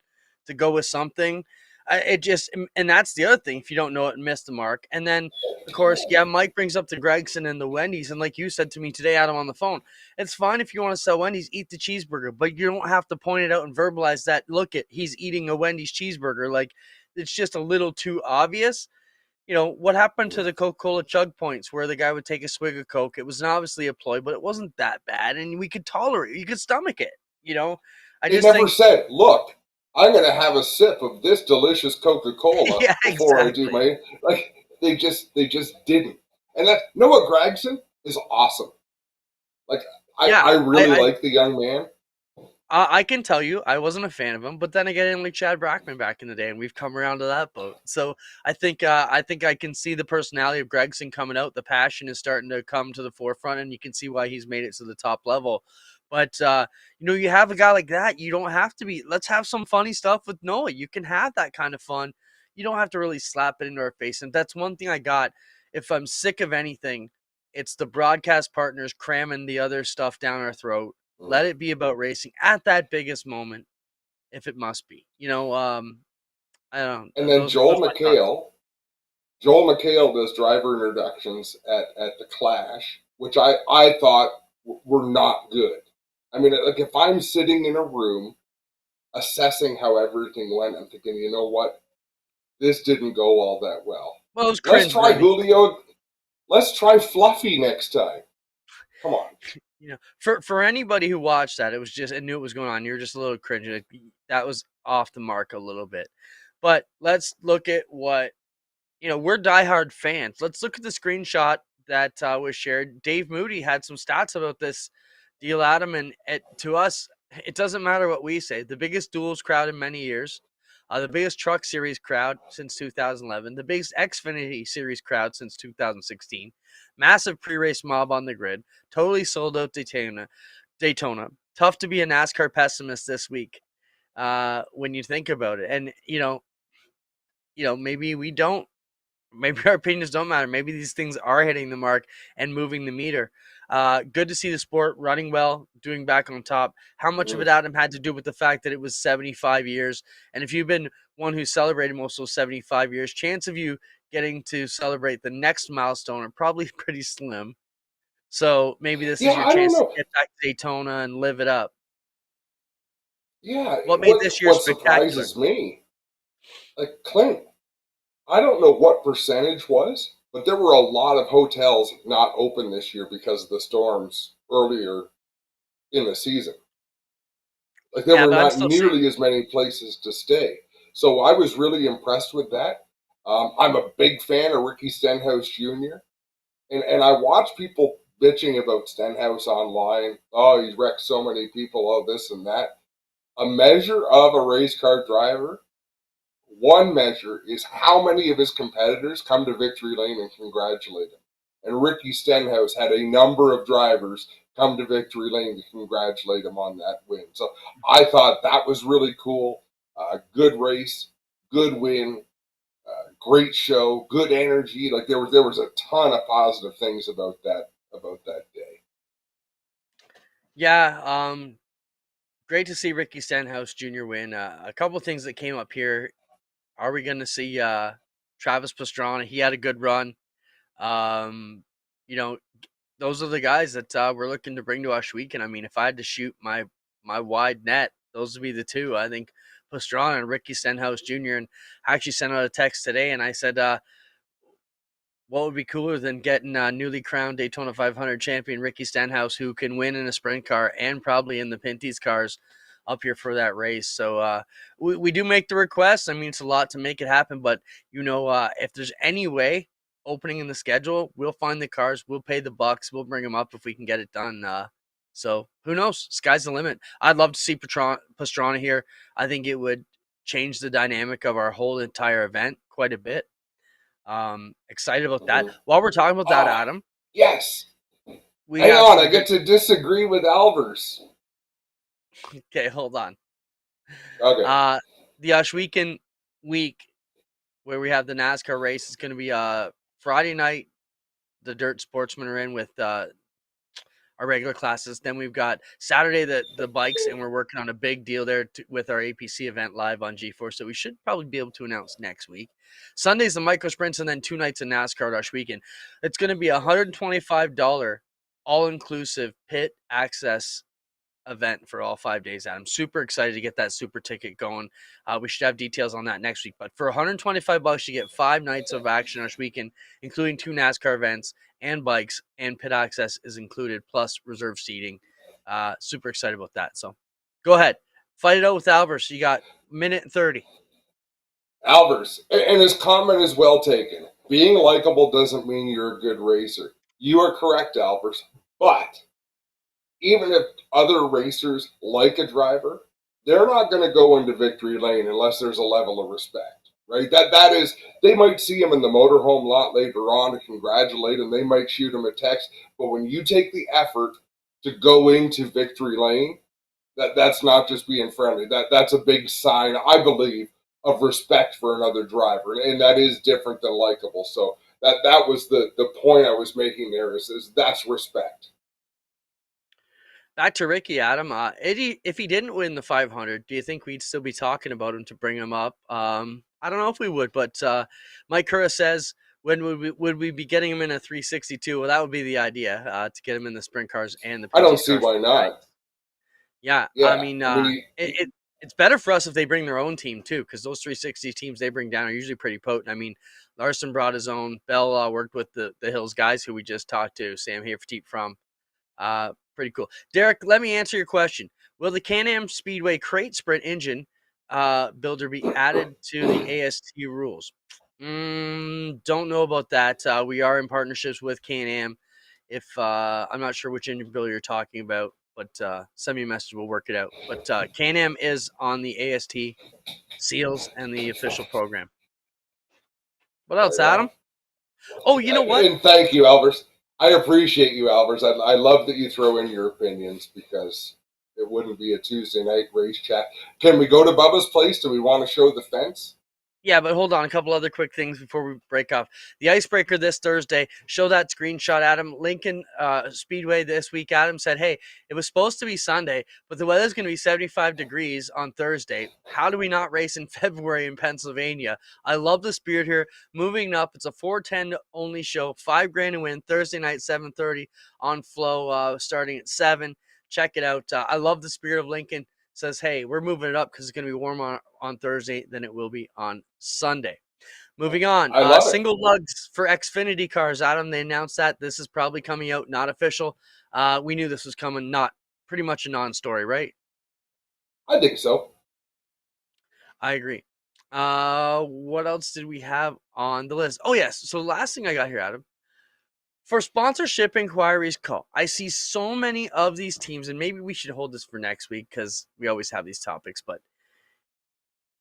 to go with something. And that's the other thing. If you don't know it, missed the mark. And then, of course, yeah, Mike brings up the Gregson and the Wendy's. And like you said to me today, Adam, on the phone, it's fine if you want to sell Wendy's, eat the cheeseburger, but you don't have to point it out and verbalize that. Look, he's eating a Wendy's cheeseburger. Like, it's just a little too obvious. You know, what happened to the Coca-Cola chug points where the guy would take a swig of Coke? It was obviously a ploy, but it wasn't that bad. And we could tolerate it. You could stomach it. You know, They never said, look, I'm going to have a sip of this delicious Coca-Cola before I do my, like, they just didn't. And that Noah Gragson is awesome. Like, I really like the young man. I can tell you, I wasn't a fan of him, but then again, I didn't like Chad Brackman back in the day, and we've come around to that boat. So I think I can see the personality of Gregson coming out. The passion is starting to come to the forefront, and you can see why he's made it to the top level. But you have a guy like that. You don't have to be. Let's have some funny stuff with Noah. You can have that kind of fun. You don't have to really slap it into our face. And that's one thing I got. If I'm sick of anything, it's the broadcast partners cramming the other stuff down our throat. Let it be about racing at that biggest moment, if it must be. I don't know. And then Joel McHale does driver introductions at the Clash, which I thought were not good. I mean, like, if I'm sitting in a room assessing how everything went, I'm thinking, you know what? This didn't go all that well. Well, it was Let's try Julio. Let's try Fluffy next time. Come on. For anybody who watched that, it was just, and knew it was going on, you're just a little cringy. Like, that was off the mark a little bit. But let's look at what, we're diehard fans. Let's look at the screenshot that was shared. Dave Moody had some stats about this deal, Adam, and to us, it doesn't matter what we say. The biggest duels crowd in many years. The biggest Truck Series crowd since 2011. The biggest Xfinity Series crowd since 2016. Massive pre-race mob on the grid. Totally sold out Daytona. Tough to be a NASCAR pessimist this week when you think about it. And, maybe we don't. Maybe our opinions don't matter. Maybe these things are hitting the mark and moving the meter. Good to see the sport running well, doing back on top. How much of it, Adam, had to do with the fact that it was 75 years? And if you've been one who celebrated most of those 75 years, chance of you getting to celebrate the next milestone are probably pretty slim. So maybe this is your chance to get back to Daytona and live it up. Yeah. What made this year spectacular? Surprises me, like, Clint, I don't know what percentage was, but there were a lot of hotels not open this year because of the storms earlier in the season. Like there Yeah, were but I'm not still saying, nearly as many places to stay. So I was really impressed with that. I'm a big fan of Ricky Stenhouse Jr. And I watch people bitching about Stenhouse online. Oh, he's wrecked so many people. Oh, this and that. A measure of a race car driver, one measure is how many of his competitors come to victory lane and congratulate him. And Ricky Stenhouse had a number of drivers come to victory lane to congratulate him on that win. So I thought that was really cool. Good race, good win, great show, good energy. Like there was a ton of positive things about that day. yeah, great to see Ricky Stenhouse Jr. win. A couple of things that came up here. Are we going to see Travis Pastrana? He had a good run. Um, you know, those are the guys that we're looking to bring to Ashweek. And I mean, if I had to shoot my wide net, those would be the two. I think Pastrana and Ricky Stenhouse Jr. And I actually sent out a text today, and I said, what would be cooler than getting newly crowned Daytona 500 champion Ricky Stenhouse, who can win in a sprint car and probably in the Pinty's cars, up here for that race. So we do make the request. I mean, it's a lot to make it happen, but if there's any way opening in the schedule, we'll find the cars, we'll pay the bucks, we'll bring them up if we can get it done. So who knows? Sky's the limit. I'd love to see Pastrana here. I think it would change the dynamic of our whole entire event quite a bit. Excited about that. Mhm. While we're talking about that, Ah, Adam, yes. we Hang have on, I some get good. to disagree with Albers. Okay, hold on. Okay. Uh, the Ashweekend week where we have the NASCAR race is going to be Friday night. The Dirt Sportsmen are in with our regular classes. Then we've got Saturday the bikes, and we're working on a big deal there with our APC event live on G4. So we should probably be able to announce next week. Sunday's the micro sprints, and then 2 nights of NASCAR Rush Weekend. It's going to be $125 all inclusive pit access event for all 5 days, Adam. Super excited to get that super ticket going. We should have details on that next week. But for $125, you get 5 nights of action this weekend, including 2 NASCAR events and bikes, and pit access is included, plus reserve seating. Super excited about that. So go ahead. Fight it out with Albers. You got a minute and 30. Albers, and his comment is well taken. Being likable doesn't mean you're a good racer. You are correct, Albers. But even if other racers like a driver, they're not going to go into victory lane unless there's a level of respect, right? That is, they might see him in the motorhome lot later on to congratulate him. They might shoot him a text, but when you take the effort to go into victory lane, that's not just being friendly. That's a big sign, I believe, of respect for another driver, and that is different than likable. So that was the point I was making there is that's respect. Back to Ricky, Adam. If he didn't win the 500, do you think we'd still be talking about him to bring him up? I don't know if we would, but Mike Cura says, when would we be getting him in a 362? Well, that would be the idea, to get him in the sprint cars and the I don't Pinty's see cars why for the night. not. Yeah, I Yeah, mean, I mean, it's better for us if they bring their own team too, because those 360 teams they bring down are usually pretty potent. I mean, Larson brought his own. Bell worked with the Hills guys who we just talked to. Sam Hafertepe from. Pretty cool. Derek, let me answer your question. Will the Can-Am Speedway crate sprint engine builder be added to the AST rules? Don't know about that. We are in partnerships with Can-Am. If I'm not sure which engine builder you're talking about, but send me a message. We'll work it out. But Can-Am is on the AST seals and the official program. What else, right on. Adam? Oh, you know what? And thank you, Albers. I appreciate you, Albers. I love that you throw in your opinions because it wouldn't be a Tuesday night race chat. Can we go to Bubba's place? Do we want to show the fence? Yeah, but hold on. A couple other quick things before we break off. The icebreaker this Thursday. Show that screenshot, Adam. Lincoln Speedway this week. Adam said, hey, it was supposed to be Sunday, but the weather's going to be 75 degrees on Thursday. How do we not race in February in Pennsylvania? I love the spirit here. Moving up. It's a 410 only show. $5,000 to win. Thursday night, 7:30 on Flow, starting at 7. Check it out. I love the spirit of Lincoln. Says, hey, we're moving it up because it's going to be warm on Thursday than it will be on Sunday. Moving on, I love it. single lugs for Xfinity cars, Adam. They announced that this is probably coming out, not official. We knew this was coming, not pretty much a non-story, right? I think so. I agree. What else did we have on the list? Oh yes. So last thing I got here, Adam. For sponsorship inquiries, call. I see so many of these teams, and maybe we should hold this for next week because we always have these topics. But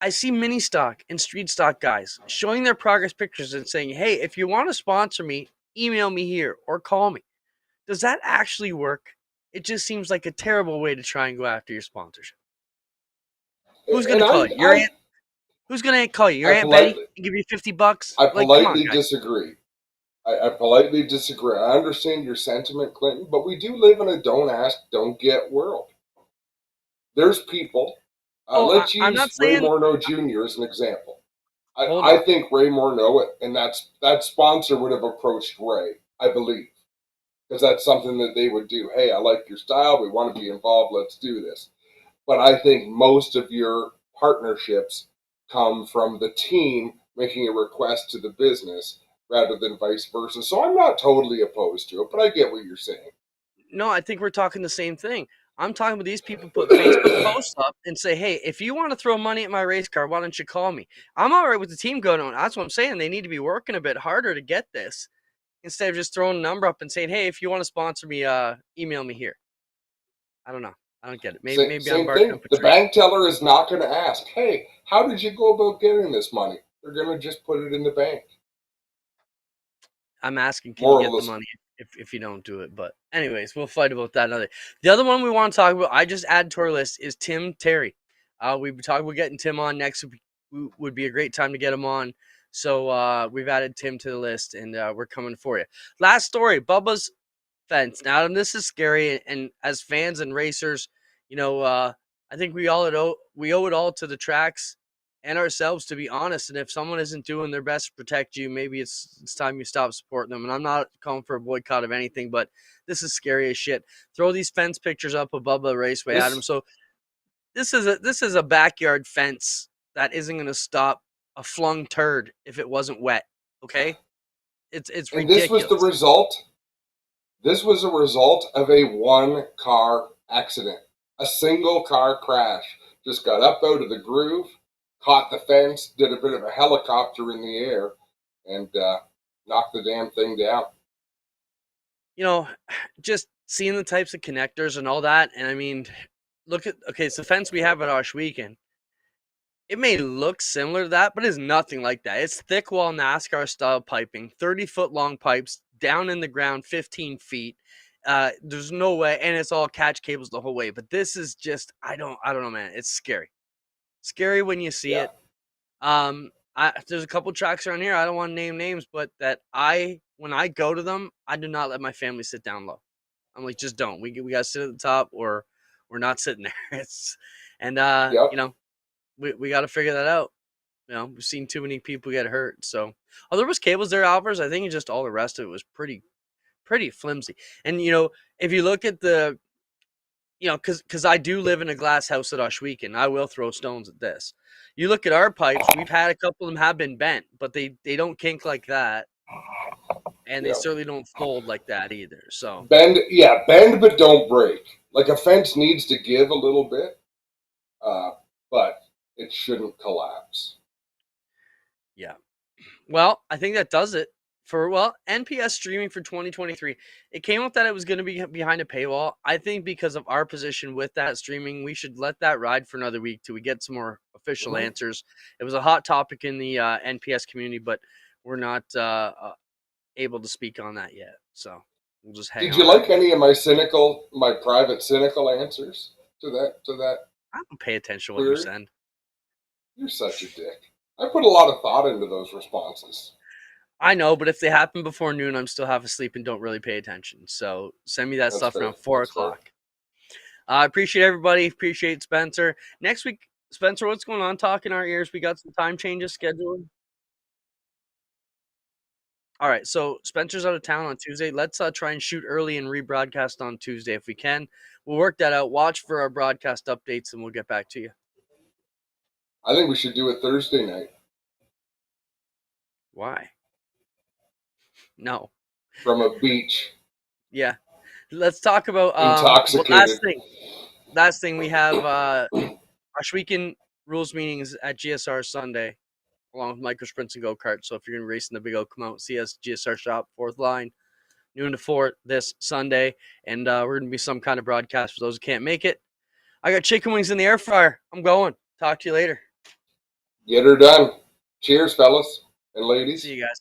I see mini stock and street stock guys showing their progress pictures and saying, "Hey, if you want to sponsor me, email me here or call me." Does that actually work? It just seems like a terrible way to try and go after your sponsorship. Who's And gonna call you? Your aunt? Who's gonna call you? Your I Aunt Betty politely, and give you $50? I Like, come on, politely guys. disagree. I politely disagree. I understand your sentiment, Clinton, but we do live in a don't ask, don't get world. There's people. Oh, Let's I'm not use Ray saying. Morneau Jr. as an example. Hold I on. think Ray Morneau and that sponsor would have approached Ray, I believe, because that's something that they would do. Hey, I like your style. We want to be involved. Let's do this. But I think most of your partnerships come from the team making a request to the business rather than vice versa. So I'm not totally opposed to it, but I get what you're saying. No, I think we're talking the same thing. I'm talking about these people put Facebook posts up and say, "Hey, if you want to throw money at my race car, why don't you call me?" I'm all right with the team going on. That's what I'm saying. They need to be working a bit harder to get this instead of just throwing a number up and saying, "Hey, if you want to sponsor me, email me here." I don't know. I don't get it. Maybe I'm Same barking thing. up a The tree. bank teller is not going to ask, hey, how did you go about getting this money? They're going to just put it in the bank. I'm asking, can you get the Moralist. money if you don't do it? But anyways, we'll fight about that another. The other one we want to talk about, I just added to our list, is Tim Terry. We've been talking about getting Tim on next week. Would be a great time to get him on. So we've added Tim to the list, and we're coming for you. Last story, Bubba's fence. Now, and this is scary, and as fans and racers, I think we owe it all to the tracks and ourselves, to be honest. And if someone isn't doing their best to protect you, maybe it's time you stop supporting them. And I'm not calling for a boycott of anything, but this is scary as shit. Throw these fence pictures up above the raceway, Adam. This So this is a backyard fence that isn't going to stop a flung turd if it wasn't wet. Okay, it's and this was the ridiculous. result. This was a result of a one-car accident. A single car crash. Just got up out of the groove, caught the fence, did a bit of a helicopter in the air, and knocked the damn thing down. Just seeing the types of connectors and all that. And I mean, it's the fence we have at Osh Weekend. It may look similar to that, but it's nothing like that. It's thick wall NASCAR style piping, 30-foot long pipes down in the ground, 15 feet. There's no way, and it's all catch cables the whole way. But this is just, I don't know, man. It's scary. Scary when you see Yeah. it. There's a couple tracks around here. I don't want to name names, but when I go to them, I do not let my family sit down low. I'm like, just don't. We gotta sit at the top, or we're not sitting there. And Yep. we got to figure that out. We've seen too many people get hurt. So, there was cables there, Alvars. I think just all the rest of it was pretty flimsy. And if you look at the, because I do live in a glass house at Oshweek, and I will throw stones at this. You look at our pipes. We've had a couple of them have been bent, but they don't kink like that, and they Yep. certainly don't fold like that either. So Bend but don't break. Like a fence needs to give a little bit, but it shouldn't collapse. yeah. Well, I think that does it for NPS streaming for 2023. It came up that it was going to be behind a paywall. I think because of our position with that streaming, we should let that ride for another week till we get some more official answers. It was a hot topic in the NPS community, but we're not able to speak on that yet. So we'll just hang on. Did you like any of my private cynical answers to that? I don't pay attention to what you send. You're such a dick. I put a lot of thought into those responses. I know, but if they happen before noon, I'm still half asleep and don't really pay attention. So send me that stuff around 4 o'clock. I appreciate everybody. Appreciate Spencer. Next week, Spencer, what's going on? Talk in our ears. We got some time changes scheduled. All right, so Spencer's out of town on Tuesday. Let's try and shoot early and rebroadcast on Tuesday if we can. We'll work that out. Watch for our broadcast updates, and we'll get back to you. I think we should do it Thursday night. Why? No. From a beach. Yeah. Let's talk about intoxicated. last thing we have Rush Weekend rules meetings at GSR Sunday, along with micro sprints and go-karts. So if you're going to race in the big O, come out and see us, GSR shop, 4th line, noon to 4 this Sunday. And we're going to be some kind of broadcast for those who can't make it. I got chicken wings in the air fryer. I'm going. Talk to you later. Get her done. Cheers, fellas and ladies. See you guys.